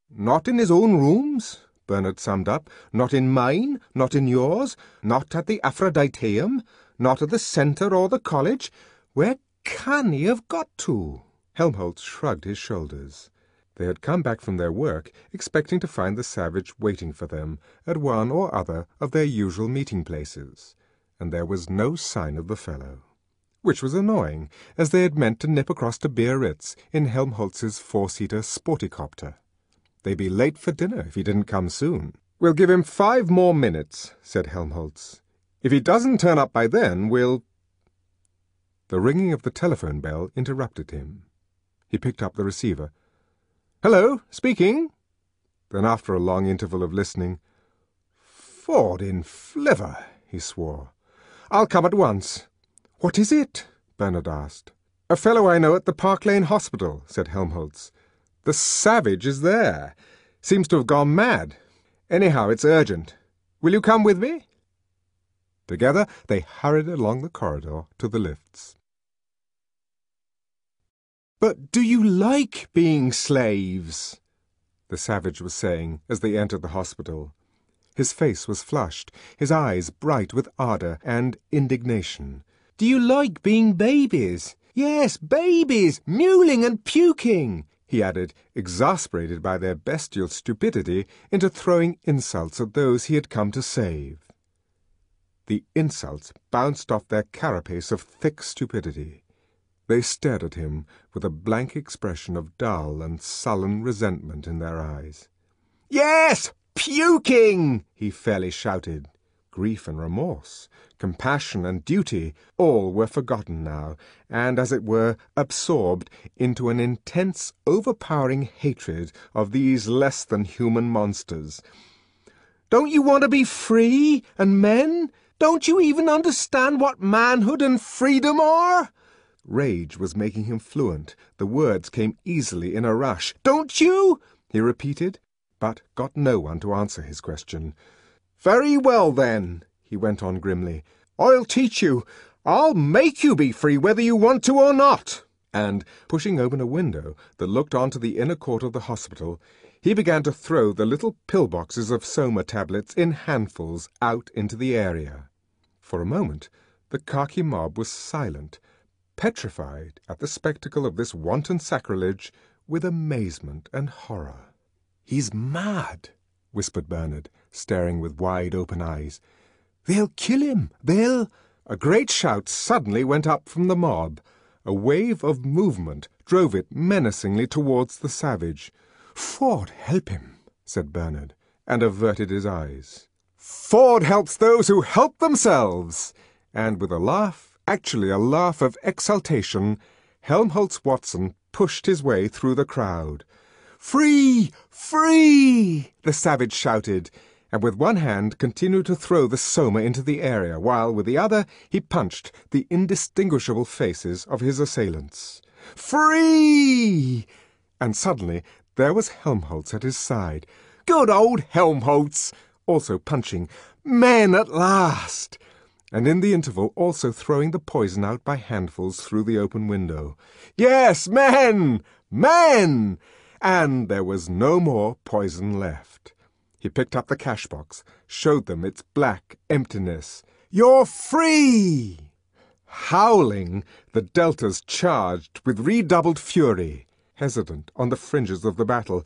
"Not in his own rooms," Bernard summed up. "Not in mine, not in yours, not at the Aphroditeum, not at the centre or the college. Where can he have got to?" Helmholtz shrugged his shoulders. They had come back from their work, expecting to find the savage waiting for them at one or other of their usual meeting places, and there was no sign of the fellow. Which was annoying, as they had meant to nip across to Biarritz in Helmholtz's four-seater sporticopter. They'd be late for dinner if he didn't come soon. "We'll give him 5 more minutes," said Helmholtz. "If he doesn't turn up by then, we'll—" The ringing of the telephone bell interrupted him. He picked up the receiver. "Hello, speaking." Then, after a long interval of listening, "Ford in flivver," he swore. "I'll come at once." "What is it?" Bernard asked. "A fellow I know at the Park Lane Hospital," said Helmholtz. "The savage is there. Seems to have gone mad. Anyhow, it's urgent. Will you come with me?" Together they hurried along the corridor to the lifts. "But do you like being slaves?" the savage was saying as they entered the hospital. His face was flushed, his eyes bright with ardour and indignation. "Do you like being babies? Yes, babies, mewling and puking," he added, exasperated by their bestial stupidity into throwing insults at those he had come to save. The insults bounced off their carapace of thick stupidity. They stared at him with a blank expression of dull and sullen resentment in their eyes. "Yes, puking!" he fairly shouted. Grief and remorse, compassion and duty, all were forgotten now, and, as it were, absorbed into an intense, overpowering hatred of these less-than-human monsters. "Don't you want to be free and men? Don't you even understand what manhood and freedom are?" Rage was making him fluent. The words came easily in a rush. "Don't you?" he repeated, but got no one to answer his question. "Very well, then," he went on grimly. "I'll teach you. I'll make you be free whether you want to or not." And, pushing open a window that looked onto the inner court of the hospital, he began to throw the little pill-boxes of Soma tablets in handfuls out into the area. For a moment the khaki mob was silent, petrified at the spectacle of this wanton sacrilege, with amazement and horror. "He's mad," whispered Bernard, staring with wide-open eyes. "They'll kill him! They'll—" A great shout suddenly went up from the mob. A wave of movement drove it menacingly towards the savage. "Ford, help him," said Bernard, and averted his eyes. "Ford helps those who help themselves!" And with a laugh, actually a laugh of exultation, Helmholtz Watson pushed his way through the crowd. "Free! Free!" the savage shouted, and with one hand continued to throw the Soma into the area, while with the other he punched the indistinguishable faces of his assailants. "Free!" And suddenly there was Helmholtz at his side. "Good old Helmholtz!" also punching. "Men at last!" And in the interval also throwing the poison out by handfuls through the open window. "Yes, men! Men!" And there was no more poison left. He picked up the cash-box, showed them its black emptiness. "You're free!" Howling, the Deltas charged with redoubled fury, hesitant on the fringes of the battle.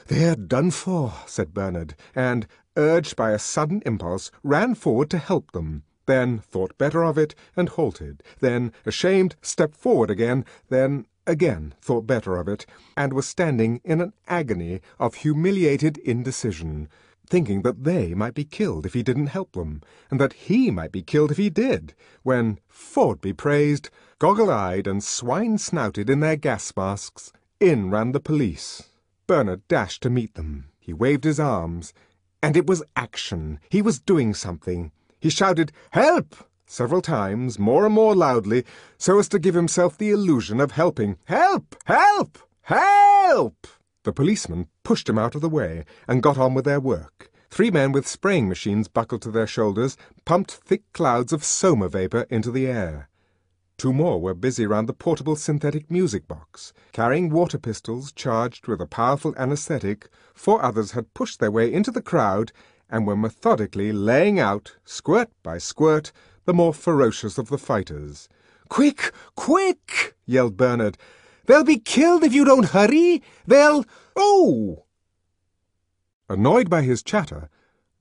"They're done for," said Bernard, and, urged by a sudden impulse, ran forward to help them, then thought better of it and halted, then, ashamed, stepped forward again, then again thought better of it, and was standing in an agony of humiliated indecision, thinking that they might be killed if he didn't help them, and that he might be killed if he did, when, Ford be praised, goggle-eyed and swine-snouted in their gas masks, in ran the police. Bernard dashed to meet them. He waved his arms, and it was action. He was doing something. He shouted, "Help!" several times, more and more loudly, so as to give himself the illusion of helping. "Help! Help! Help!" The policemen pushed him out of the way and got on with their work. 3 men with spraying machines buckled to their shoulders pumped thick clouds of Soma vapor into the air. 2 more were busy round the portable synthetic music box. Carrying water pistols charged with a powerful anesthetic, 4 others had pushed their way into the crowd and were methodically laying out, squirt by squirt, the more ferocious of the fighters. "Quick! Quick!" yelled Bernard. "They'll be killed if you don't hurry! They'll— Oh!" Annoyed by his chatter,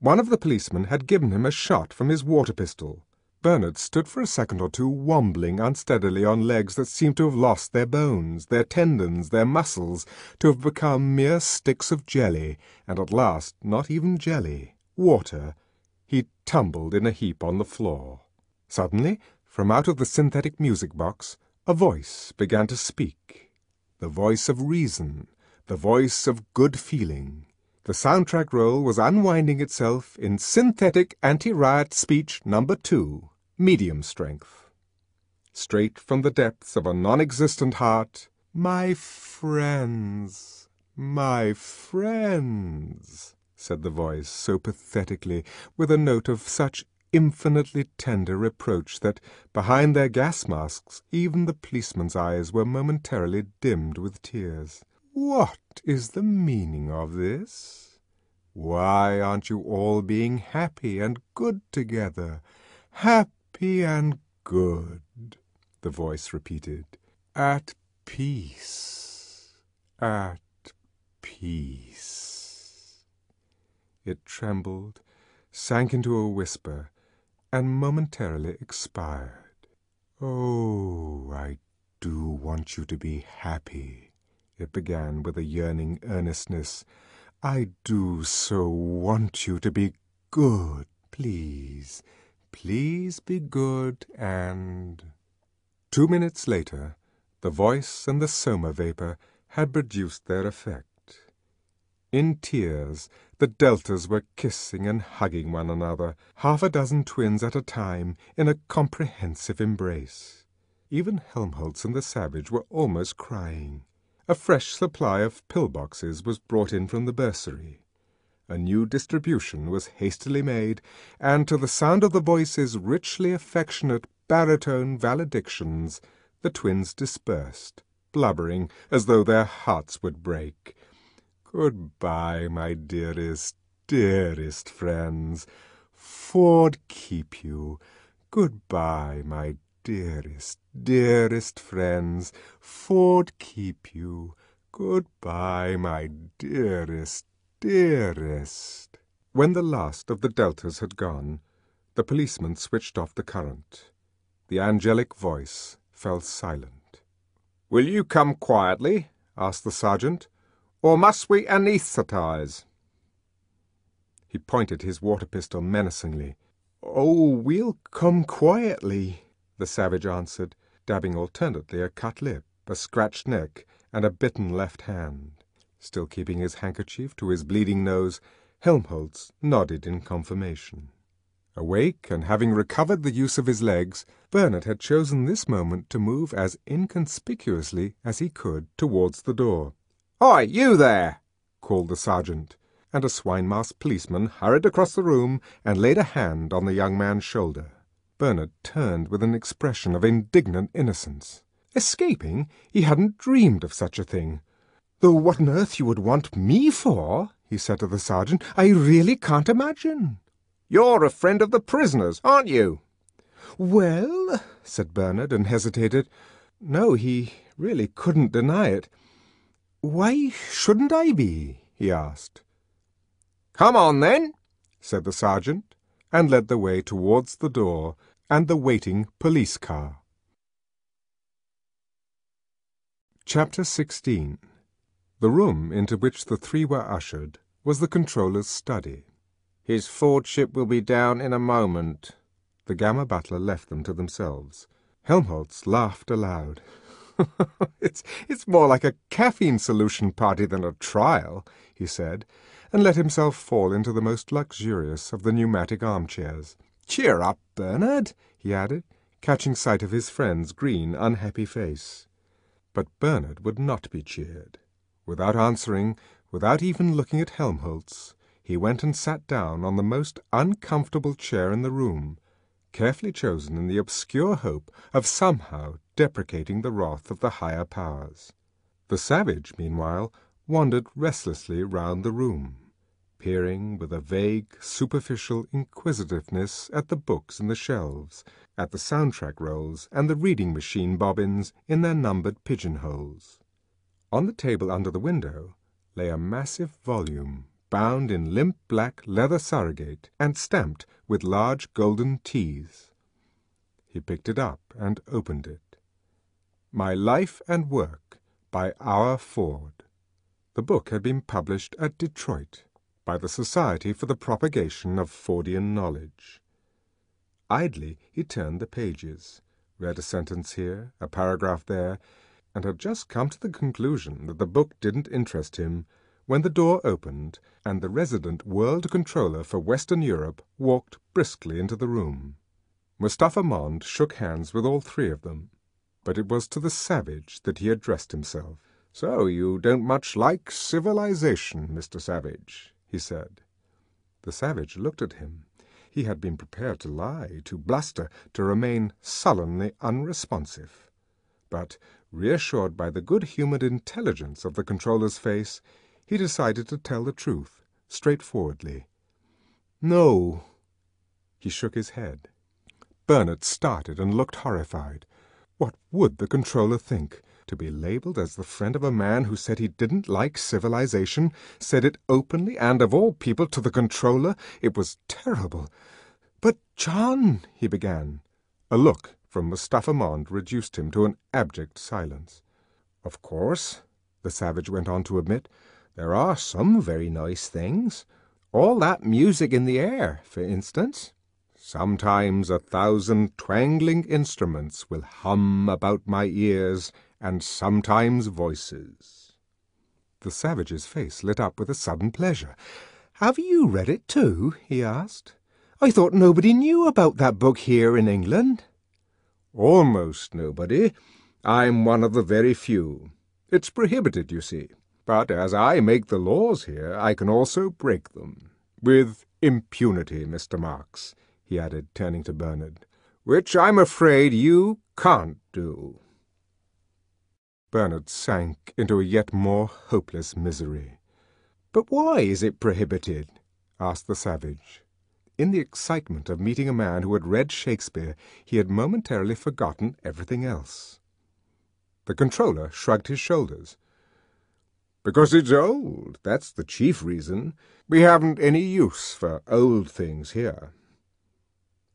one of the policemen had given him a shot from his water pistol. Bernard stood for a second or two wobbling unsteadily on legs that seemed to have lost their bones, their tendons, their muscles, to have become mere sticks of jelly, and at last not even jelly, water. He tumbled in a heap on the floor. Suddenly, from out of the synthetic music box, a voice began to speak. The voice of reason, the voice of good feeling. The soundtrack roll was unwinding itself in synthetic anti-riot speech number 2, medium strength. Straight from the depths of a non-existent heart, "My friends, my friends," said the voice so pathetically, with a note of such infinitely tender reproach that, behind their gas masks, even the policeman's eyes were momentarily dimmed with tears. "What is the meaning of this? Why aren't you all being happy and good together? Happy and good," the voice repeated. "At peace, at peace." It trembled, sank into a whisper, and momentarily expired. "Oh, I do want you to be happy," it began with a yearning earnestness. "I do so want you to be good. please, please be good and—" 2 minutes later, the voice and the soma vapour had produced their effect. In tears, the deltas were kissing and hugging one another, 6 twins at a time, in a comprehensive embrace. Even Helmholtz and the savage were almost crying. A fresh supply of pill-boxes was brought in from the bursary. A new distribution was hastily made, and to the sound of the voices' richly affectionate baritone valedictions, the twins dispersed, blubbering as though their hearts would break. "Good-bye, my dearest, dearest friends. Ford keep you. Good-bye, my dearest, dearest friends. Ford keep you. Good-bye, my dearest, dearest." When the last of the deltas had gone, the policeman switched off the current. The angelic voice fell silent. "Will you come quietly?" asked the sergeant. "Or must we anaesthetize?" He pointed his water pistol menacingly. "Oh, we'll come quietly," the savage answered, dabbing alternately a cut lip, a scratched neck, and a bitten left hand. Still keeping his handkerchief to his bleeding nose, Helmholtz nodded in confirmation. Awake, and having recovered the use of his legs, Bernard had chosen this moment to move as inconspicuously as he could towards the door. "Hi, you there!" called the sergeant, and a swine-masked policeman hurried across the room and laid a hand on the young man's shoulder. Bernard turned with an expression of indignant innocence. Escaping? He hadn't dreamed of such a thing. "Though what on earth you would want me for," he said to the sergeant, "I really can't imagine." "You're a friend of the prisoner's, aren't you?" "Well," said Bernard, and hesitated. No, he really couldn't deny it. "Why shouldn't I be?" he asked. "Come on, then," said the sergeant, and led the way towards the door and the waiting police car. Chapter 16. The room into which the three were ushered was the controller's study. "His Fordship will be down in a moment." The Gamma butler left them to themselves. Helmholtz laughed aloud. It's more like a caffeine solution party than a trial," he said, and let himself fall into the most luxurious of the pneumatic armchairs. "Cheer up, Bernard," he added, catching sight of his friend's green, unhappy face. But Bernard would not be cheered. Without answering, without even looking at Helmholtz, he went and sat down on the most uncomfortable chair in the room, carefully chosen in the obscure hope of somehow deprecating the wrath of the higher powers. The savage, meanwhile, wandered restlessly round the room, peering with a vague, superficial inquisitiveness at the books in the shelves, at the soundtrack rolls and the reading machine bobbins in their numbered pigeonholes. On the table under the window lay a massive volume, bound in limp black leather surrogate and stamped with large golden T's. He picked it up and opened it. My Life and Work, by R. Ford. The book had been published at Detroit by the Society for the Propagation of Fordian Knowledge. Idly he turned the pages, read a sentence here, a paragraph there, and had just come to the conclusion that the book didn't interest him when the door opened and the resident world controller for Western Europe walked briskly into the room. Mustapha Mond shook hands with all three of them, but it was to the savage that he addressed himself. "So you don't much like civilization, Mr. Savage," he said. The savage looked at him. He had been prepared to lie, to bluster, to remain sullenly unresponsive. But, reassured by the good-humoured intelligence of the controller's face, he decided to tell the truth, straightforwardly. "No." He shook his head. Bernard started and looked horrified. What would the controller think? To be labelled as the friend of a man who said he didn't like civilization, said it openly and, of all people, to the controller. It was terrible. "But, John," he began. A look from Mustapha Mond reduced him to an abject silence. "Of course," the savage went on to admit, "there are some very nice things. All that music in the air, for instance. Sometimes 1,000 twangling instruments will hum about my ears, and sometimes voices." The savage's face lit up with a sudden pleasure. "Have you read it too?" he asked. "I thought nobody knew about that book here in England." "Almost nobody. I'm one of the very few. It's prohibited, you see. But as I make the laws here, I can also break them. With impunity, Mr. Marks," he added, turning to Bernard, "which I'm afraid you can't do." Bernard sank into a yet more hopeless misery. "But why is it prohibited?" asked the savage. In the excitement of meeting a man who had read Shakespeare, he had momentarily forgotten everything else. The controller shrugged his shoulders. "Because it's old, that's the chief reason. We haven't any use for old things here."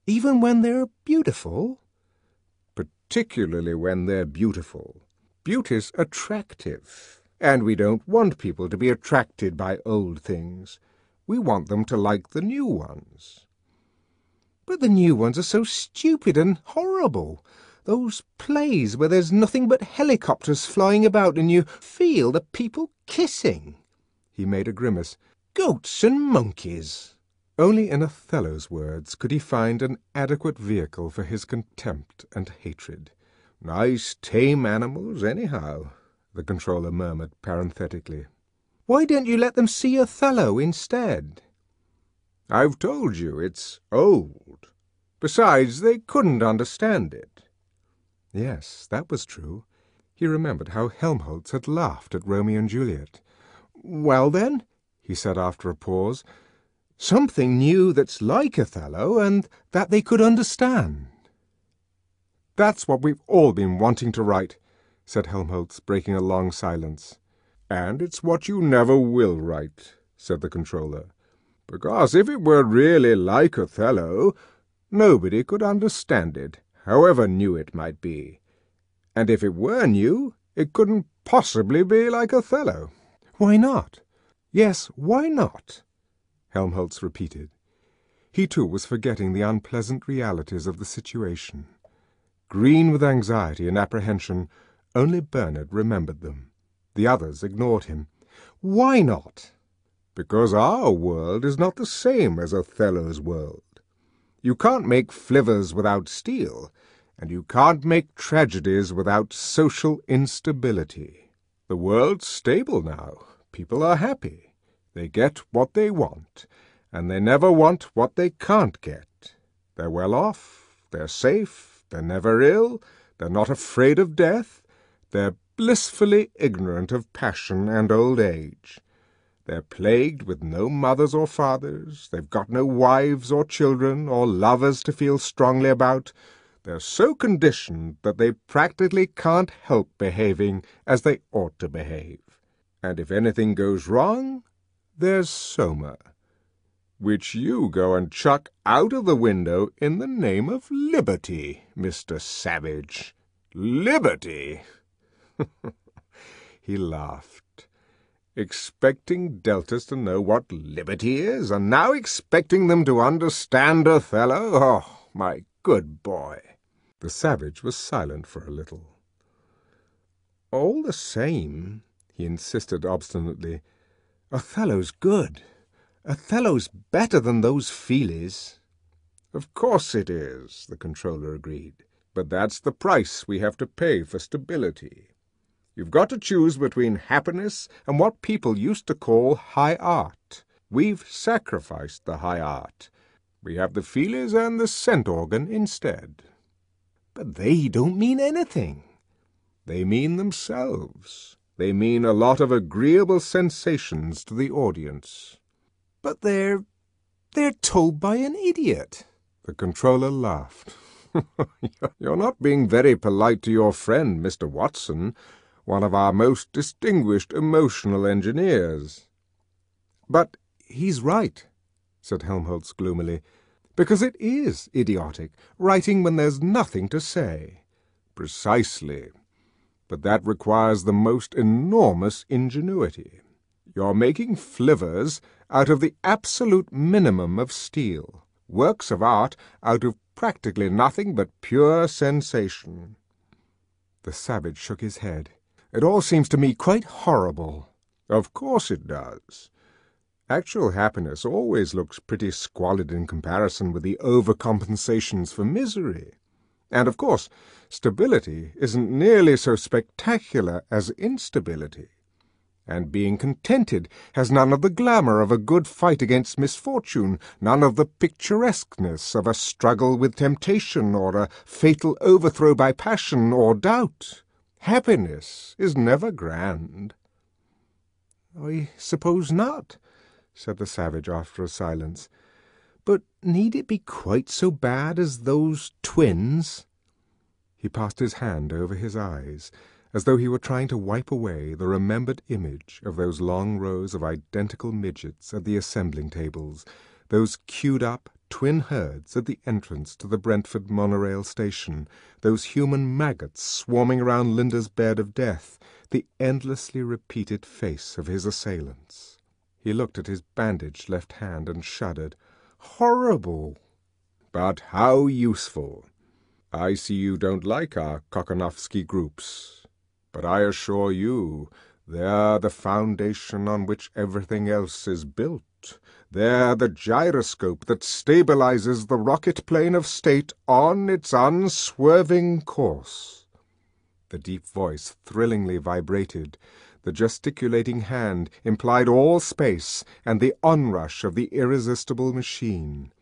"Even when they're beautiful?" "Particularly when they're beautiful. Beauty's attractive, and we don't want people to be attracted by old things. We want them to like the new ones." "But the new ones are so stupid and horrible. Those plays where there's nothing but helicopters flying about and you feel the people kissing." He made a grimace. "Goats and monkeys." Only in Othello's words could he find an adequate vehicle for his contempt and hatred. "Nice tame animals, anyhow," the controller murmured parenthetically. "Why don't you let them see Othello instead?" "I've told you, it's old. Besides, they couldn't understand it." Yes, that was true. He remembered how Helmholtz had laughed at Romeo and Juliet. "Well, then," he said after a pause, "something new that's like Othello and that they could understand." "That's what we've all been wanting to write," said Helmholtz, breaking a long silence. "And it's what you never will write," said the controller. "Because if it were really like Othello, nobody could understand it, however new it might be. And if it were new, it couldn't possibly be like Othello." "Why not?" "Yes, why not?" Helmholtz repeated. He too was forgetting the unpleasant realities of the situation. Green with anxiety and apprehension, only Bernard remembered them. The others ignored him. "Why not?" "Because our world is not the same as Othello's world. You can't make flivvers without steel, and you can't make tragedies without social instability. The world's stable now. People are happy. They get what they want, and they never want what they can't get. They're well off, they're safe, they're never ill, they're not afraid of death, they're blissfully ignorant of passion and old age. They're plagued with no mothers or fathers, they've got no wives or children or lovers to feel strongly about. They're so conditioned that they practically can't help behaving as they ought to behave. And if anything goes wrong, there's Soma, which you go and chuck out of the window in the name of liberty, Mr. Savage. Liberty!" He laughed. "Expecting deltas to know what liberty is, and now expecting them to understand Othello? Oh, my good boy!" The savage was silent for a little. "All the same," he insisted obstinately, "Othello's good. Othello's better than those feelies." "Of course it is," the controller agreed. "But that's the price we have to pay for stability. You've got to choose between happiness and what people used to call high art. We've sacrificed the high art. We have the feelies and the scent organ instead." "But they don't mean anything." "They mean themselves. They mean a lot of agreeable sensations to the audience." "But they're told by an idiot." The controller laughed. "You're not being very polite to your friend, Mr. Watson, one of our most distinguished emotional engineers." "But he's right," said Helmholtz gloomily, "because it is idiotic, writing when there's nothing to say." "Precisely. But that requires the most enormous ingenuity. You're making flivvers out of the absolute minimum of steel, works of art out of practically nothing but pure sensation." The savage shook his head. "It all seems to me quite horrible." "Of course it does. Actual happiness always looks pretty squalid in comparison with the overcompensations for misery. And, of course, stability isn't nearly so spectacular as instability. And being contented has none of the glamour of a good fight against misfortune, none of the picturesqueness of a struggle with temptation or a fatal overthrow by passion or doubt. Happiness is never grand." "I suppose not," said the savage after a silence. "But need it be quite so bad as those twins?" He passed his hand over his eyes, as though he were trying to wipe away the remembered image of those long rows of identical midgets at the assembling tables, those queued-up twin herds at the entrance to the Brentford monorail station, those human maggots swarming around Linda's bed of death, the endlessly repeated face of his assailants. He looked at his bandaged left hand and shuddered. "Horrible! But how useful! I see you don't like our Kokonovsky groups. But I assure you, they're the foundation on which everything else is built. They're the gyroscope that stabilizes the rocket plane of state on its unswerving course." The deep voice thrillingly vibrated. The gesticulating hand implied all space and the onrush of the irresistible machine.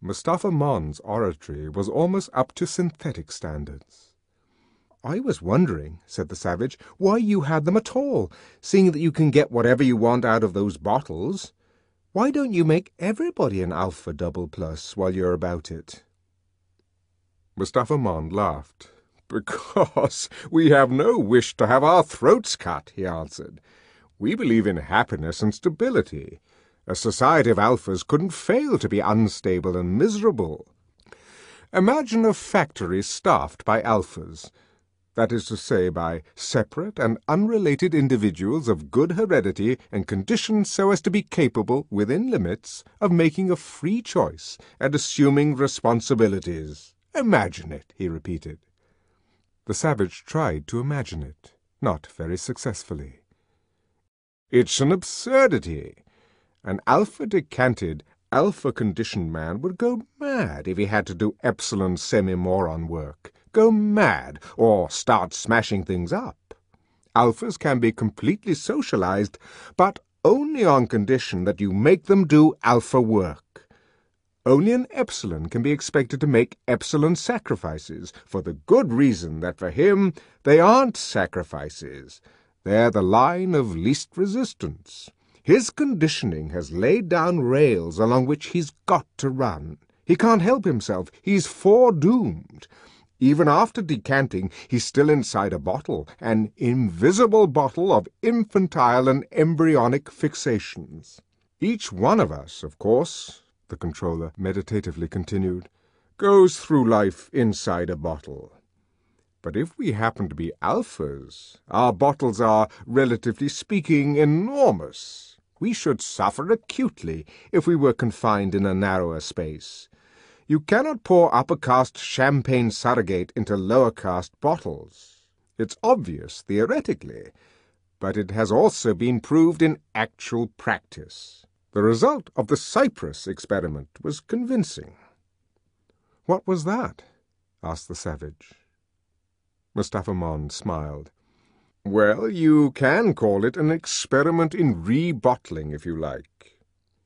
Mustafa Mond's oratory was almost up to synthetic standards. "I was wondering," said the savage, "why you had them at all, seeing that you can get whatever you want out of those bottles. Why don't you make everybody an Alpha Double Plus while you're about it?" Mustafa Mond laughed. "Because we have no wish to have our throats cut," he answered. "We believe in happiness and stability. A society of alphas couldn't fail to be unstable and miserable. Imagine a factory staffed by alphas. That is to say, by separate and unrelated individuals of good heredity and conditioned so as to be capable, within limits, of making a free choice and assuming responsibilities. Imagine it," he repeated. The savage tried to imagine it, not very successfully. "It's an absurdity. An alpha-decanted, alpha-conditioned man would go mad if he had to do epsilon semi-moron work. Go mad, or start smashing things up. Alphas can be completely socialized, but only on condition that you make them do alpha work. Only an epsilon can be expected to make epsilon sacrifices, for the good reason that for him they aren't sacrifices. They're the line of least resistance. His conditioning has laid down rails along which he's got to run. He can't help himself. He's foredoomed. Even after decanting, he's still inside a bottle, an invisible bottle of infantile and embryonic fixations. Each one of us, of course," the controller meditatively continued, "goes through life inside a bottle. But if we happen to be alphas, our bottles are, relatively speaking, enormous. We should suffer acutely if we were confined in a narrower space. You cannot pour upper-caste champagne surrogate into lower-caste bottles. It's obvious theoretically, but it has also been proved in actual practice. The result of the Cyprus experiment was convincing." "What was that?" asked the savage. Mustafa Mond smiled. "Well, you can call it an experiment in rebottling, if you like.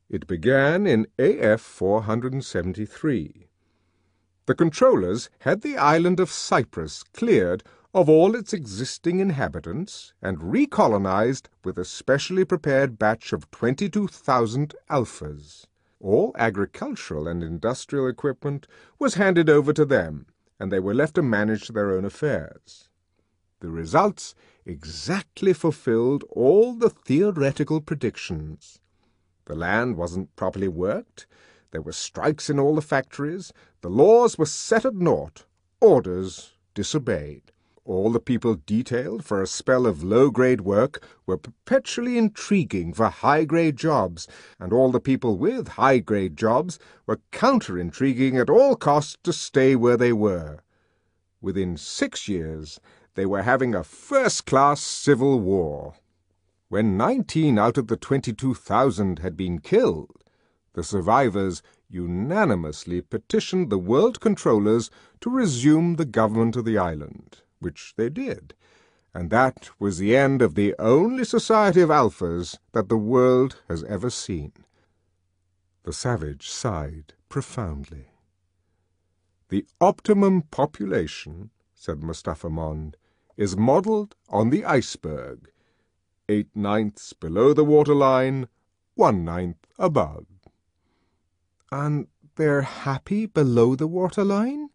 It began in AF 473. The controllers had the island of Cyprus cleared of all its existing inhabitants and recolonized with a specially prepared batch of 22,000 alphas. All agricultural and industrial equipment was handed over to them, and they were left to manage their own affairs. The results exactly fulfilled all the theoretical predictions. The land wasn't properly worked, there were strikes in all the factories, the laws were set at naught, orders disobeyed. all the people detailed for a spell of low-grade work were perpetually intriguing for high-grade jobs, and all the people with high-grade jobs were counter-intriguing at all costs to stay where they were. Within 6 years, they were having a first-class civil war. When 19 out of the 22,000 had been killed, the survivors unanimously petitioned the world controllers to resume the government of the island, which they did, and that was the end of the only society of alphas that the world has ever seen. The savage sighed profoundly. "The optimum population," said Mustafa Mond, "is modelled on the iceberg, 8/9 below the waterline, 1/9 above." "And they're happy below the waterline?"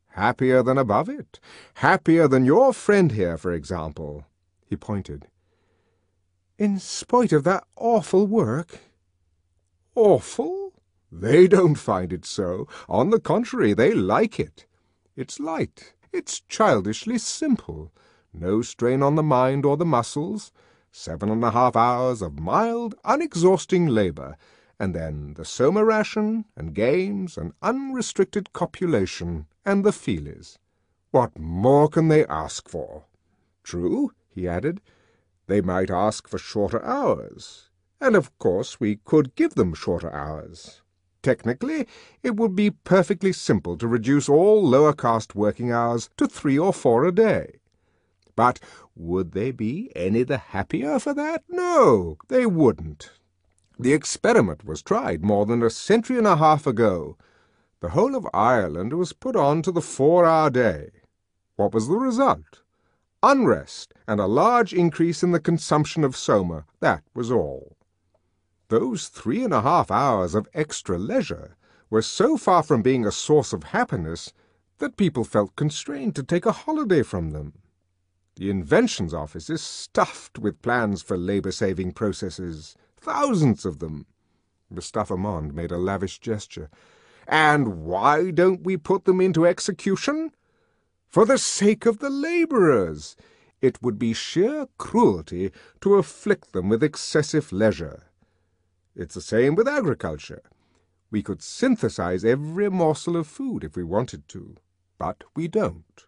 "Happier than above it. Happier than your friend here, for example." He pointed. "In spite of that awful work?" "Awful? They don't find it so. On the contrary, they like it. It's light. It's childishly simple. No strain on the mind or the muscles. 7.5 hours of mild, unexhausting labour, and then the soma ration, and games, and unrestricted copulation, and the feelies. What more can they ask for? True," he added, "they might ask for shorter hours, and of course we could give them shorter hours. Technically, it would be perfectly simple to reduce all lower-caste working hours to 3 or 4 a day. But would they be any the happier for that? No, they wouldn't. The experiment was tried more than a century and a half ago. The whole of Ireland was put on to the 4-hour day. What was the result? Unrest and a large increase in the consumption of soma. That was all. Those 3.5 hours of extra leisure were so far from being a source of happiness that people felt constrained to take a holiday from them. The Inventions Office is stuffed with plans for labour-saving processes, thousands of them." Mustafa Mond made a lavish gesture. "And why don't we put them into execution? For the sake of the labourers. It would be sheer cruelty to afflict them with excessive leisure. It's the same with agriculture. We could synthesize every morsel of food if we wanted to, but we don't.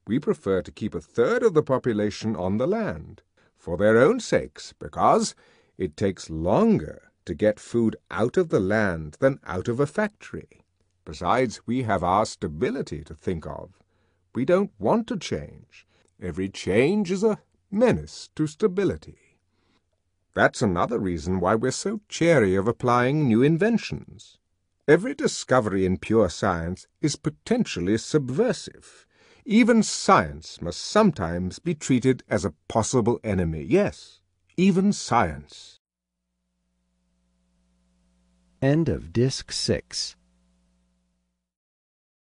We prefer to keep 1/3 of the population on the land, for their own sakes, because it takes longer to get food out of the land than out of a factory. Besides, we have our stability to think of. We don't want to change. Every change is a menace to stability. That's another reason why we're so chary of applying new inventions. Every discovery in pure science is potentially subversive. Even science must sometimes be treated as a possible enemy. Yes, even science." End of Disc 6.